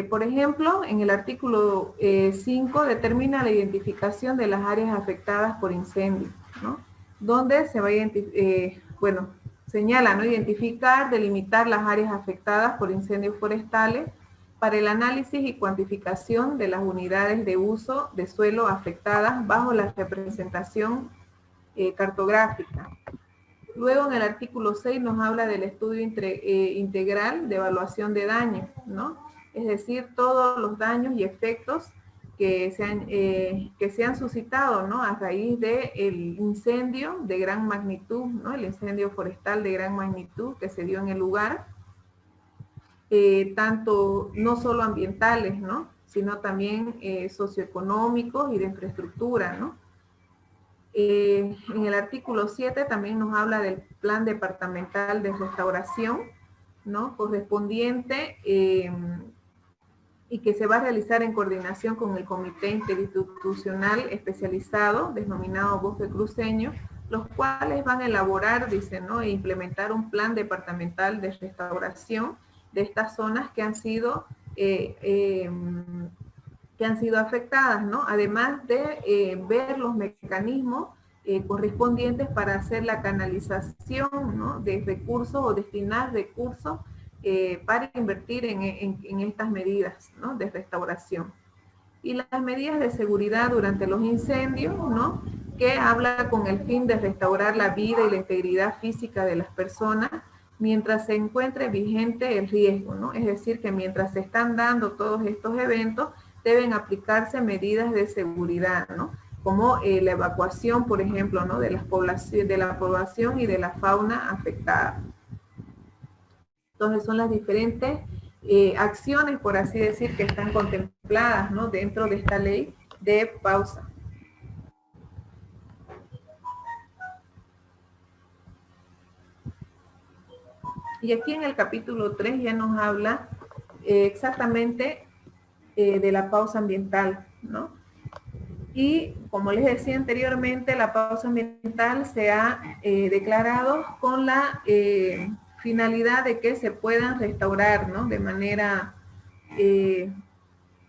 Por ejemplo, en el artículo 5 determina la identificación de las áreas afectadas por incendio, ¿no? Donde se va a señala, ¿no? Identificar, delimitar las áreas afectadas por incendios forestales para el análisis y cuantificación de las unidades de uso de suelo afectadas bajo la representación cartográfica. Luego en el artículo 6 nos habla del estudio integral de evaluación de daños, ¿no? Es decir, todos los daños y efectos que se han suscitado, ¿no? A raíz del incendio de gran magnitud, ¿no? El incendio forestal de gran magnitud que se dio en el lugar, tanto no solo ambientales, ¿no? Sino también socioeconómicos y de infraestructura, ¿no? En el artículo 7 también nos habla del plan departamental de restauración, ¿no? Correspondiente y que se va a realizar en coordinación con el Comité Interinstitucional Especializado, denominado Bosque Cruceño, los cuales van a elaborar, dice, ¿no? E implementar un plan departamental de restauración de estas zonas que han sido afectadas, ¿no? Además de ver los mecanismos correspondientes para hacer la canalización, ¿no? De recursos o destinar recursos para invertir en estas medidas, ¿no? De restauración. Y las medidas de seguridad durante los incendios, ¿no? Que habla con el fin de restaurar la vida y la integridad física de las personas mientras se encuentre vigente el riesgo, ¿no? Es decir, que mientras se están dando todos estos eventos, deben aplicarse medidas de seguridad, ¿no? Como la evacuación, por ejemplo, ¿no? de la población y de la fauna afectada. Entonces son las diferentes acciones, por así decir, que están contempladas, ¿no? Dentro de esta ley de pausa. Y aquí en el capítulo 3 ya nos habla exactamente de la pausa ambiental, ¿no? Y como les decía anteriormente, la pausa ambiental se ha declarado con la finalidad de que se puedan restaurar, ¿no? De manera,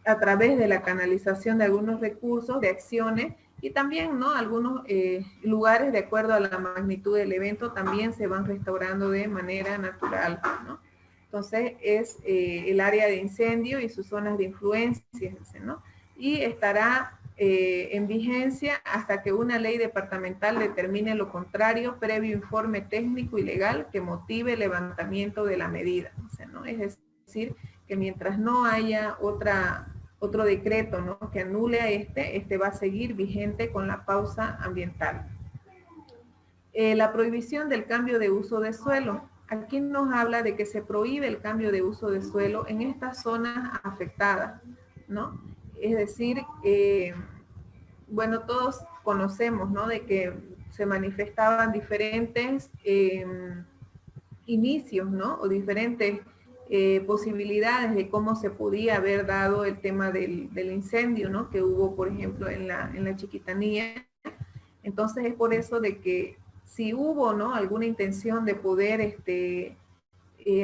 a través de la canalización de algunos recursos, de acciones, y también, ¿no? Algunos lugares, de acuerdo a la magnitud del evento, también se van restaurando de manera natural, ¿no? Entonces, es el área de incendio y sus zonas de influencia, ¿no? Y estará en vigencia hasta que una ley departamental determine lo contrario, previo informe técnico y legal que motive el levantamiento de la medida, ¿no? Es decir, que mientras no haya otro decreto, ¿no? Que anule a este va a seguir vigente con la pausa ambiental. La prohibición del cambio de uso de suelo. Aquí nos habla de que se prohíbe el cambio de uso de suelo en estas zonas afectadas, ¿no? Es decir, bueno, todos conocemos, ¿no? De que se manifestaban diferentes inicios, ¿no? O diferentes posibilidades de cómo se podía haber dado el tema del incendio, ¿no? Que hubo, por ejemplo, en la Chiquitanía. Entonces es por eso de que si hubo, ¿no? Alguna intención de poder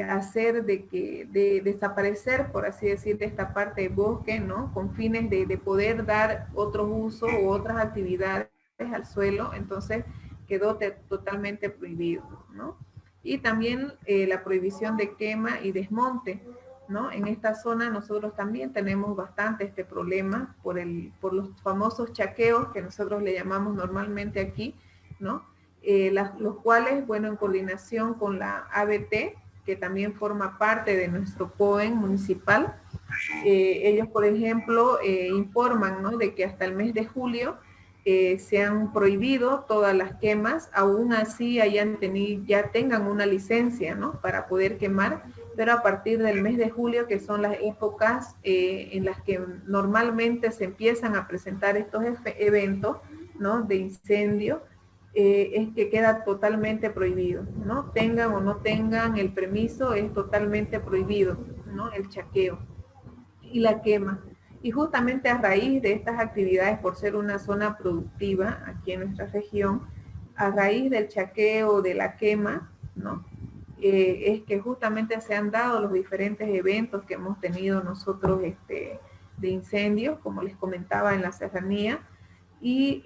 hacer de desaparecer, por así decir, de esta parte de bosque, ¿no? Con fines de poder dar otros usos u otras actividades al suelo, entonces quedó totalmente prohibido, ¿no? Y también la prohibición de quema y desmonte, ¿no? En esta zona nosotros también tenemos bastante este problema por los famosos chaqueos que nosotros le llamamos normalmente aquí, ¿no? Los cuales, bueno, en coordinación con la ABT, que también forma parte de nuestro POEN municipal, ellos, por ejemplo, informan, ¿no? De que hasta el mes de julio se han prohibido todas las quemas, aún así ya tengan una licencia, ¿no? Para poder quemar, pero a partir del mes de julio, que son las épocas en las que normalmente se empiezan a presentar estos eventos, ¿no? De incendio, es que queda totalmente prohibido, ¿no? Tengan o no tengan el permiso, es totalmente prohibido, ¿no? El chaqueo y la quema. Y justamente a raíz de estas actividades, por ser una zona productiva aquí en nuestra región, a raíz del chaqueo, de la quema, ¿no? Es que justamente se han dado los diferentes eventos que hemos tenido nosotros de incendios, como les comentaba en la serranía, y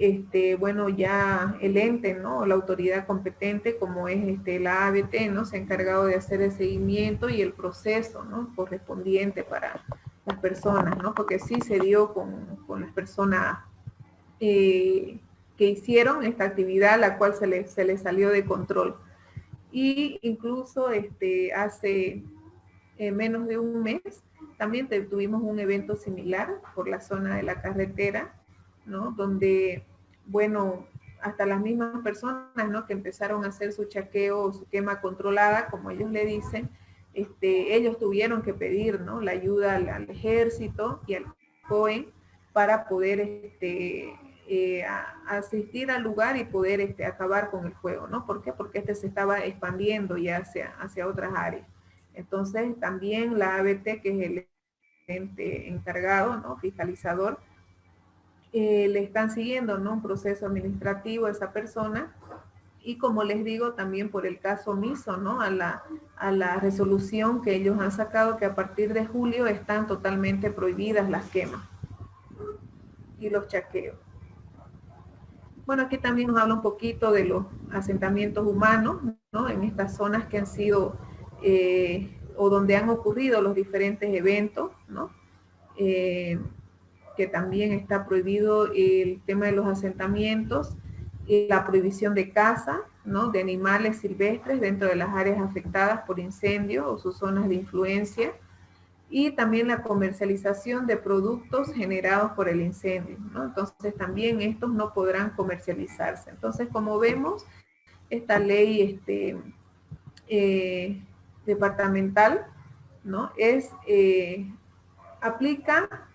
bueno, ya el ente, ¿no? La autoridad competente, como es la ABT, ¿no? Se ha encargado de hacer el seguimiento y el proceso, ¿no? Correspondiente para las personas, ¿no? Porque sí se dio con las personas que hicieron esta actividad, la cual se les salió de control. Y incluso hace menos de un mes también tuvimos un evento similar por la zona de la carretera, ¿no? Donde, bueno, hasta las mismas personas, ¿no? Que empezaron a hacer su chaqueo o su quema controlada, como ellos le dicen, ellos tuvieron que pedir, ¿no? La ayuda al ejército y al COE para poder asistir al lugar y poder acabar con el fuego, ¿no? ¿Por qué? Porque se estaba expandiendo ya hacia otras áreas. Entonces, también la ABT, que es el ente encargado, ¿no? Fiscalizador, le están siguiendo, ¿no? Un proceso administrativo a esa persona. Y como les digo, también por el caso omiso, ¿no? A la resolución que ellos han sacado, que a partir de julio están totalmente prohibidas las quemas y los chaqueos. Bueno, aquí también nos habla un poquito de los asentamientos humanos, ¿no? En estas zonas que han sido, o donde han ocurrido los diferentes eventos, ¿no? Que también está prohibido el tema de los asentamientos, la prohibición de caza, ¿no? De animales silvestres dentro de las áreas afectadas por incendio o sus zonas de influencia, y también la comercialización de productos generados por el incendio, ¿no? Entonces también estos no podrán comercializarse. Entonces, como vemos, esta ley departamental, ¿no? Aplica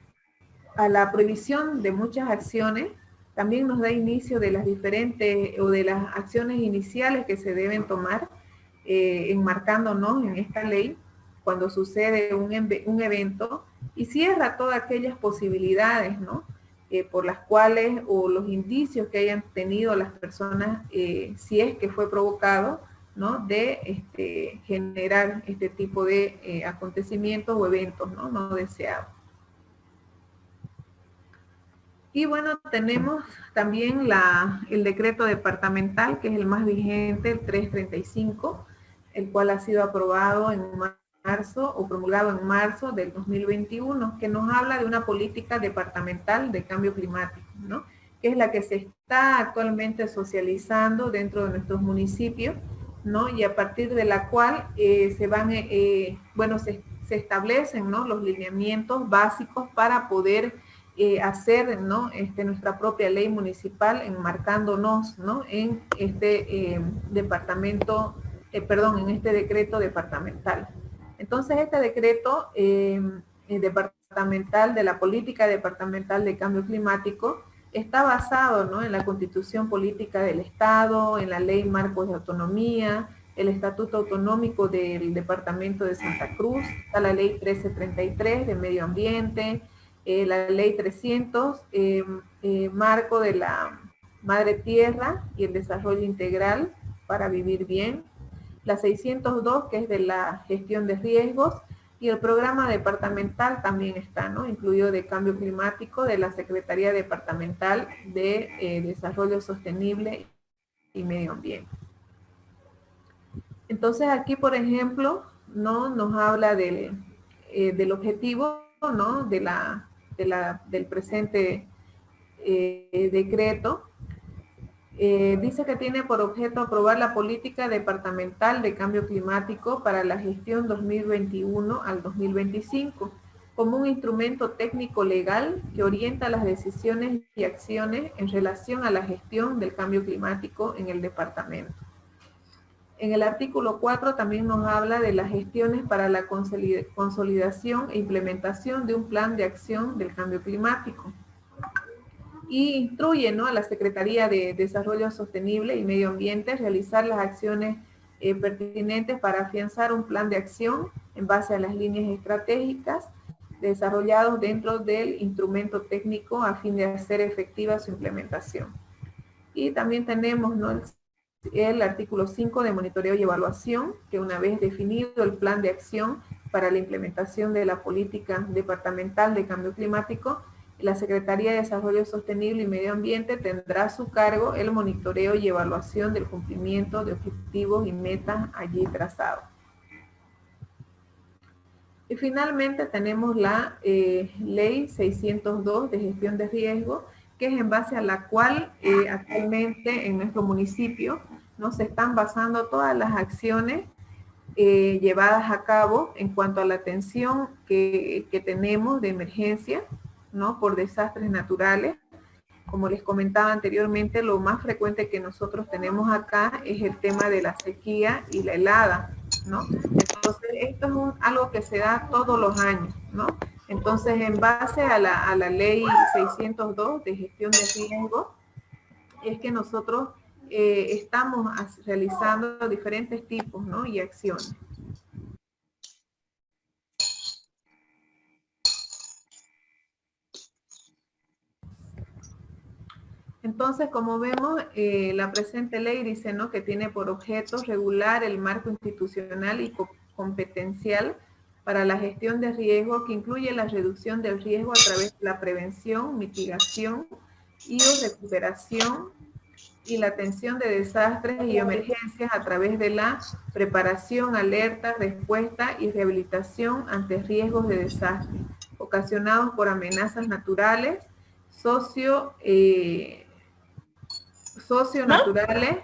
a la prohibición de muchas acciones. También nos da inicio de las diferentes o de las acciones iniciales que se deben tomar, enmarcándonos en esta ley cuando sucede un evento, y cierra todas aquellas posibilidades, ¿no? Por las cuales, o los indicios que hayan tenido las personas, si es que fue provocado, ¿no? De generar este tipo de acontecimientos o eventos, ¿no? No deseados. Y bueno, tenemos también el decreto departamental, que es el más vigente, el 335, el cual ha sido aprobado en marzo o promulgado en marzo del 2021, que nos habla de una política departamental de cambio climático, ¿no? Que es la que se está actualmente socializando dentro de nuestros municipios, ¿no? Y a partir de la cual se establecen, ¿no? Los lineamientos básicos para poder hacer, ¿no? Nuestra propia ley municipal, enmarcándonos, ¿no? En este decreto departamental. Entonces, este decreto departamental de la política departamental de cambio climático está basado, ¿no? En la Constitución Política del Estado, en la Ley Marcos de Autonomía, el Estatuto Autonómico del Departamento de Santa Cruz, está la Ley 1333 de Medio Ambiente, la Ley 300, marco de la Madre Tierra y el desarrollo integral para vivir bien, la 602, que es de la gestión de riesgos, y el programa departamental también está, ¿no? Incluido de cambio climático de la Secretaría Departamental de Desarrollo Sostenible y Medio Ambiente. Entonces aquí, por ejemplo, ¿no? Nos habla del objetivo, ¿no? del presente decreto. Dice que tiene por objeto aprobar la política departamental de cambio climático para la gestión 2021 al 2025 como un instrumento técnico legal que orienta las decisiones y acciones en relación a la gestión del cambio climático en el departamento. En el artículo 4 también nos habla de las gestiones para la consolidación e implementación de un plan de acción del cambio climático. Y instruye, ¿no? A la Secretaría de Desarrollo Sostenible y Medio Ambiente realizar las acciones pertinentes para afianzar un plan de acción en base a las líneas estratégicas desarrollados dentro del instrumento técnico a fin de hacer efectiva su implementación. Y también tenemos, ¿no? El el artículo 5 de monitoreo y evaluación, que una vez definido el plan de acción para la implementación de la política departamental de cambio climático, la Secretaría de Desarrollo Sostenible y Medio Ambiente tendrá a su cargo el monitoreo y evaluación del cumplimiento de objetivos y metas allí trazados. Y finalmente tenemos la Ley 602 de gestión de riesgo, que es en base a la cual actualmente en nuestro municipio no se están basando todas las acciones llevadas a cabo en cuanto a la atención que tenemos de emergencia, ¿no? Por desastres naturales. Como les comentaba anteriormente, lo más frecuente que nosotros tenemos acá es el tema de la sequía y la helada, ¿no? Entonces, esto es algo que se da todos los años, ¿no? Entonces, en base a la ley 602 de gestión de riesgo, es que nosotros estamos realizando diferentes tipos, ¿no? Y acciones. Entonces, como vemos, la presente ley dice, ¿no?, que tiene por objeto regular el marco institucional y competencial para la gestión de riesgo, que incluye la reducción del riesgo a través de la prevención, mitigación y recuperación y la atención de desastres y emergencias a través de la preparación, alerta, respuesta y rehabilitación ante riesgos de desastre ocasionados por amenazas naturales, socionaturales,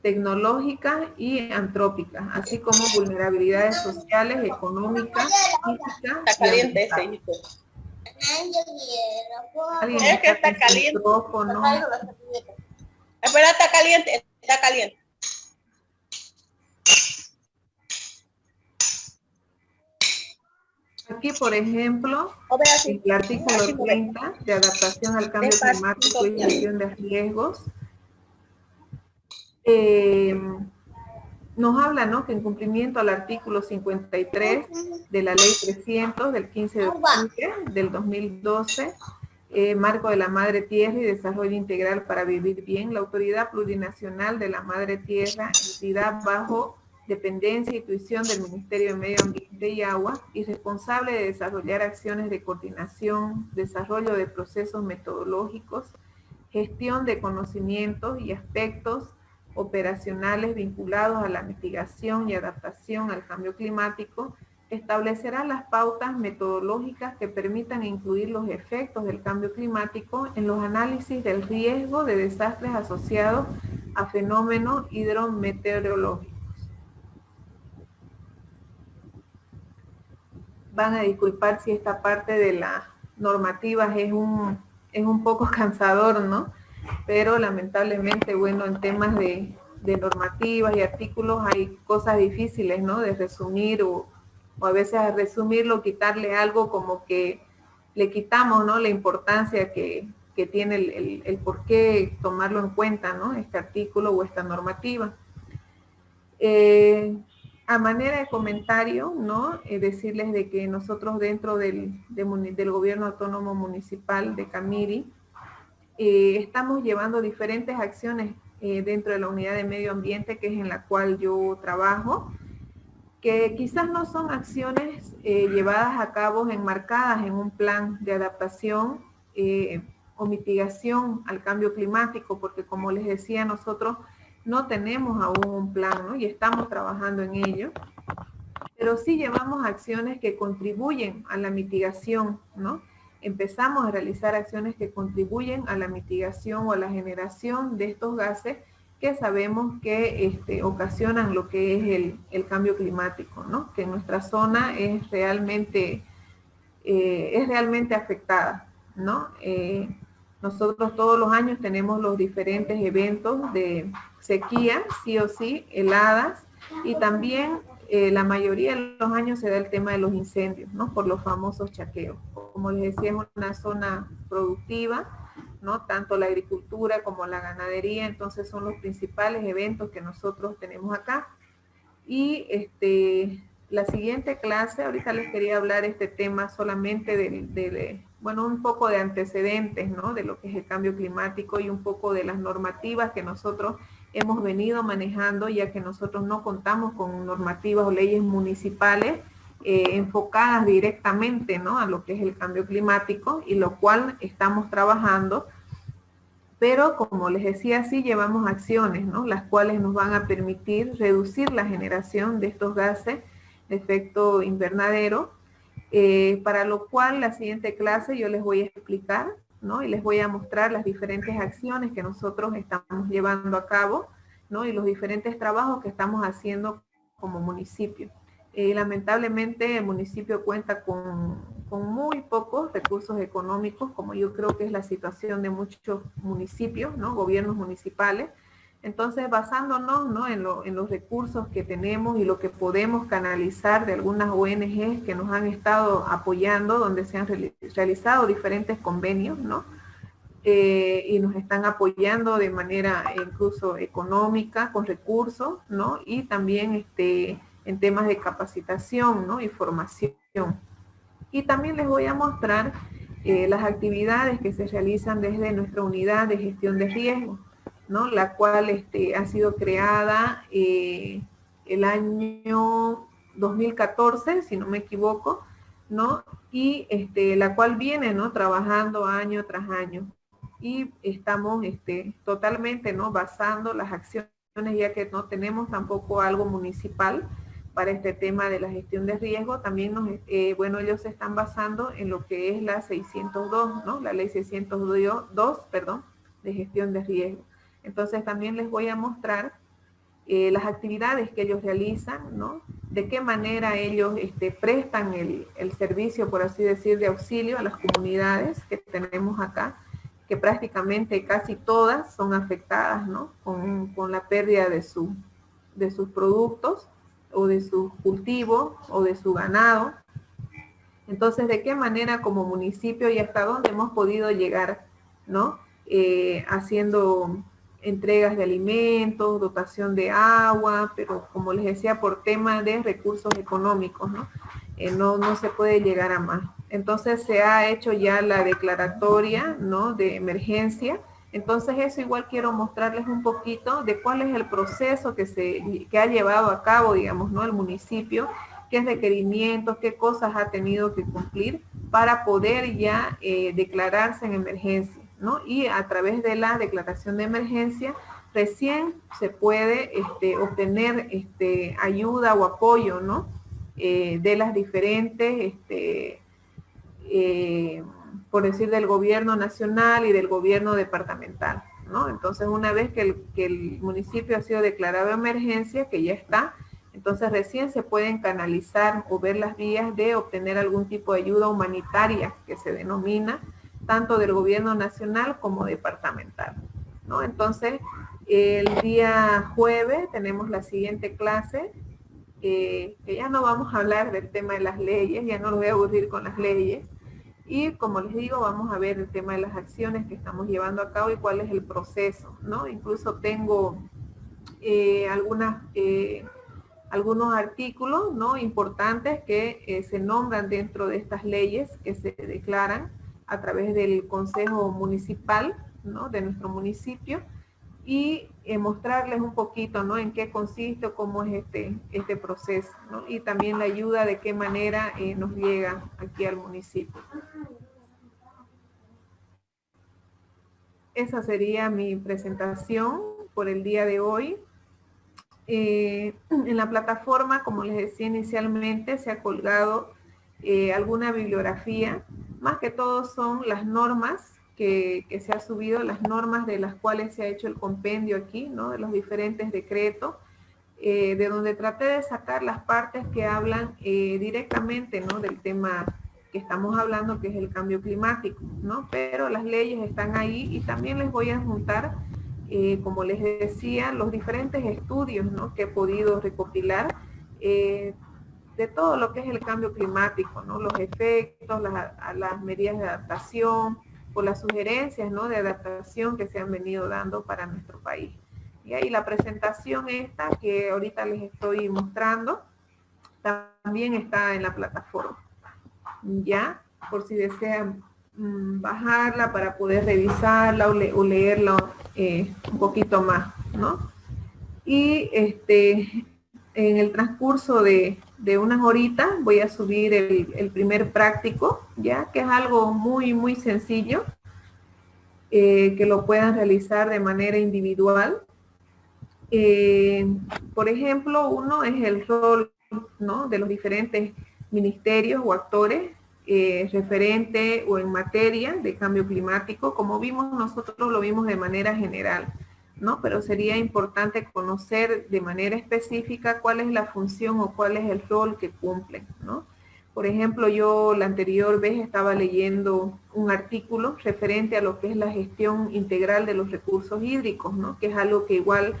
tecnológicas y antrópicas, así como vulnerabilidades sociales, económicas, físicas. Está caliente ese hijo. Es que está caliente. Espera, está caliente, está caliente. Aquí, por ejemplo, el artículo 30 de adaptación al cambio climático y gestión de riesgos, nos habla, ¿no?, que en cumplimiento al artículo 53 de la ley 300 del 15 de octubre del 2012, Marco de la Madre Tierra y Desarrollo Integral para Vivir Bien, la Autoridad Plurinacional de la Madre Tierra, entidad bajo dependencia y tuición del Ministerio de Medio Ambiente y Agua, y responsable de desarrollar acciones de coordinación, desarrollo de procesos metodológicos, gestión de conocimientos y aspectos operacionales vinculados a la mitigación y adaptación al cambio climático, establecerá las pautas metodológicas que permitan incluir los efectos del cambio climático en los análisis del riesgo de desastres asociados a fenómenos hidrometeorológicos. Van a disculpar si esta parte de las normativas es un poco cansador, ¿no? Pero lamentablemente, bueno, en temas de normativas y artículos hay cosas difíciles, ¿no?, de resumir o a veces a resumirlo, quitarle algo como que le quitamos, ¿no?, la importancia que tiene el por qué tomarlo en cuenta, ¿no?, este artículo o esta normativa. A manera de comentario, ¿no?, decirles de que nosotros dentro del Gobierno Autónomo Municipal de Camiri estamos llevando diferentes acciones dentro de la Unidad de Medio Ambiente, que es en la cual yo trabajo, que quizás no son acciones llevadas a cabo, enmarcadas en un plan de adaptación o mitigación al cambio climático, porque como les decía, nosotros no tenemos aún un plan, ¿no?, y estamos trabajando en ello, pero sí llevamos acciones que contribuyen a la mitigación, ¿no? Empezamos a realizar acciones que contribuyen a la mitigación o a la generación de estos gases que sabemos que ocasionan lo que es el cambio climático, ¿no?, que en nuestra zona es realmente afectada, ¿no? Nosotros todos los años tenemos los diferentes eventos de sequía, sí o sí, heladas, y también la mayoría de los años se da el tema de los incendios, ¿no?, por los famosos chaqueos. Como les decía, es una zona productiva, ¿no?, tanto la agricultura como la ganadería, entonces son los principales eventos que nosotros tenemos acá. Y la siguiente clase, ahorita les quería hablar este tema solamente bueno, un poco de antecedentes, ¿no?, de lo que es el cambio climático y un poco de las normativas que nosotros hemos venido manejando, ya que nosotros no contamos con normativas o leyes municipales enfocadas directamente, ¿no?, a lo que es el cambio climático, y lo cual estamos trabajando. Pero como les decía, sí llevamos acciones, ¿no?, las cuales nos van a permitir reducir la generación de estos gases de efecto invernadero, para lo cual la siguiente clase yo les voy a explicar, ¿no?, y les voy a mostrar las diferentes acciones que nosotros estamos llevando a cabo, ¿no?, y los diferentes trabajos que estamos haciendo como municipio. Lamentablemente el municipio cuenta con muy pocos recursos económicos, como yo creo que es la situación de muchos municipios, ¿no?, gobiernos municipales. Entonces, basándonos, ¿no?, en los recursos que tenemos y lo que podemos canalizar de algunas ONGs que nos han estado apoyando, donde se han realizado diferentes convenios, ¿no?, y nos están apoyando de manera incluso económica, con recursos, ¿no?, y también en temas de capacitación, ¿no?, y formación. Y también les voy a mostrar las actividades que se realizan desde nuestra unidad de gestión de riesgo, ¿no?, la cual ha sido creada el año 2014, si no me equivoco, ¿no?, y la cual viene, ¿no?, trabajando año tras año. Y estamos totalmente, ¿no?, basando las acciones, ya que no tenemos tampoco algo municipal para este tema de la gestión de riesgo. También bueno, ellos se están basando en lo que es la 602, ¿no?, la ley 602, perdón, de gestión de riesgo. Entonces también les voy a mostrar las actividades que ellos realizan, ¿no?, de qué manera ellos prestan el servicio, por así decir, de auxilio a las comunidades que tenemos acá, que prácticamente casi todas son afectadas, ¿no?, con la pérdida de sus productos, o de su cultivo, o de su ganado. Entonces, ¿de qué manera como municipio y hasta dónde hemos podido llegar, ¿no?, haciendo entregas de alimentos, dotación de agua, pero como les decía, por tema de recursos económicos, ¿no?, no se puede llegar a más. Entonces se ha hecho ya la declaratoria, ¿no?, de emergencia. Entonces eso igual quiero mostrarles un poquito de cuál es el proceso que ha llevado a cabo, digamos, ¿no?, el municipio, qué requerimientos, qué cosas ha tenido que cumplir para poder ya declararse en emergencia, ¿no? Y a través de la declaración de emergencia recién se puede obtener ayuda o apoyo, ¿no?, de las diferentes, por decir, del gobierno nacional y del gobierno departamental, ¿no? Entonces, una vez que el municipio ha sido declarado emergencia, que ya está, entonces recién se pueden canalizar o ver las vías de obtener algún tipo de ayuda humanitaria, que se denomina, tanto del gobierno nacional como departamental, ¿no? Entonces, el día jueves tenemos la siguiente clase, que ya no vamos a hablar del tema de las leyes, ya no los voy a aburrir con las leyes, y como les digo, vamos a ver el tema de las acciones que estamos llevando a cabo y cuál es el proceso, ¿no? Incluso tengo algunos artículos, ¿no?, importantes que se nombran dentro de estas leyes que se declaran a través del Consejo Municipal, ¿no?, de nuestro municipio, y mostrarles un poquito, ¿no?, en qué consiste o cómo es este proceso, ¿no?, y también la ayuda, de qué manera nos llega aquí al municipio. Esa sería mi presentación por el día de hoy. En la plataforma, como les decía inicialmente, se ha colgado alguna bibliografía, más que todo son las normas que se ha subido, las normas de las cuales se ha hecho el compendio aquí, ¿no?, de los diferentes decretos, de donde traté de sacar las partes que hablan directamente, ¿no?, del tema que estamos hablando, que es el cambio climático, ¿no? Pero las leyes están ahí, y también les voy a juntar, como les decía, los diferentes estudios, ¿no?, que he podido recopilar de todo lo que es el cambio climático, ¿no?, los efectos, las medidas de adaptación, por las sugerencias, ¿no?, de adaptación que se han venido dando para nuestro país. Y ahí la presentación esta que ahorita les estoy mostrando también está en la plataforma, ya, por si desean bajarla para poder revisarla o leerla un poquito más, ¿no? Y en el transcurso de unas horitas voy a subir el primer práctico, ya que es algo muy, muy sencillo, que lo puedan realizar de manera individual. Por ejemplo, uno es el rol, ¿no?, de los diferentes ministerios o actores referente o en materia de cambio climático. Como vimos, nosotros lo vimos de manera general, ¿no? Pero sería importante conocer de manera específica cuál es la función o cuál es el rol que cumplen, ¿no? Por ejemplo, yo la anterior vez estaba leyendo un artículo referente a lo que es la gestión integral de los recursos hídricos, ¿no?, que es algo que igual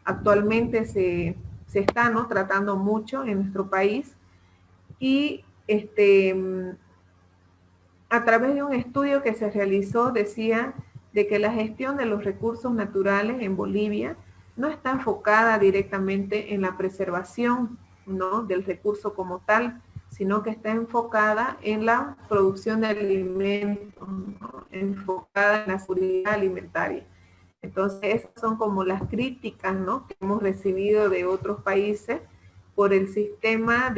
actualmente se está, ¿no?, tratando mucho en nuestro país. Y a través de un estudio que se realizó decía de que la gestión de los recursos naturales en Bolivia no está enfocada directamente en la preservación, ¿no?, del recurso como tal, sino que está enfocada en la producción de alimentos, ¿no?, enfocada en la seguridad alimentaria. Entonces, esas son como las críticas, ¿no?, que hemos recibido de otros países por el sistema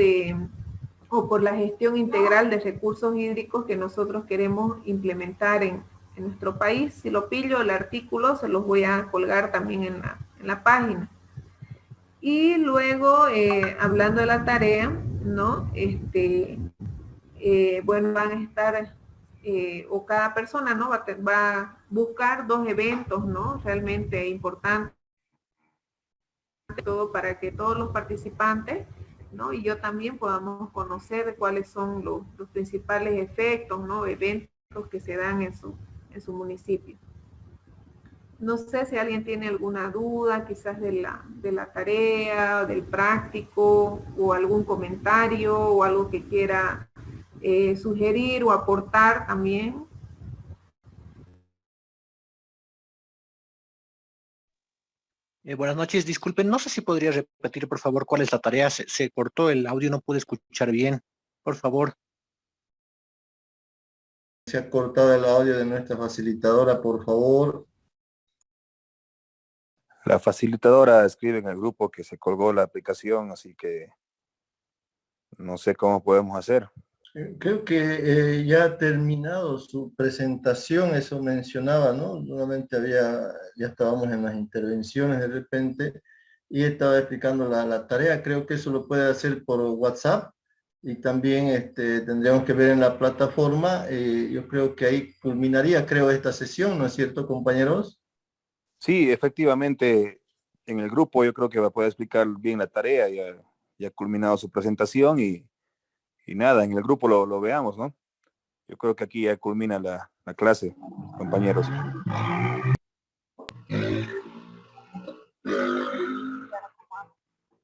o por la gestión integral de recursos hídricos que nosotros queremos implementar en nuestro país. Si lo pillo el artículo, se los voy a colgar también en la página. Y luego, hablando de la tarea, ¿no?, bueno, van a estar, o cada persona, ¿no?, va a buscar 2 eventos, ¿no?, realmente importantes, todo para que todos los participantes, ¿no?, y yo también podamos conocer cuáles son los principales efectos, ¿no?, eventos que se dan en su municipio. No sé si alguien tiene alguna duda, quizás de la tarea, del práctico, o algún comentario, o algo que quiera sugerir o aportar también. Buenas noches, disculpen, no sé si podría repetir por favor cuál es la tarea, se cortó el audio, no pude escuchar bien, por favor. Se ha cortado el audio de nuestra facilitadora, por favor. La facilitadora escribe en el grupo que se colgó la aplicación, así que no sé cómo podemos hacer. Creo que ya ha terminado su presentación, eso mencionaba, ¿no? Nuevamente ya estábamos en las intervenciones de repente y estaba explicando la tarea. Creo que eso lo puede hacer por WhatsApp y también tendríamos que ver en la plataforma. Yo creo que ahí culminaría, creo, esta sesión, ¿no es cierto, compañeros? Sí, efectivamente, en el grupo yo creo que va a poder explicar bien la tarea, ya ha culminado su presentación y nada, en el grupo lo veamos, ¿no? Yo creo que aquí ya culmina la clase, compañeros.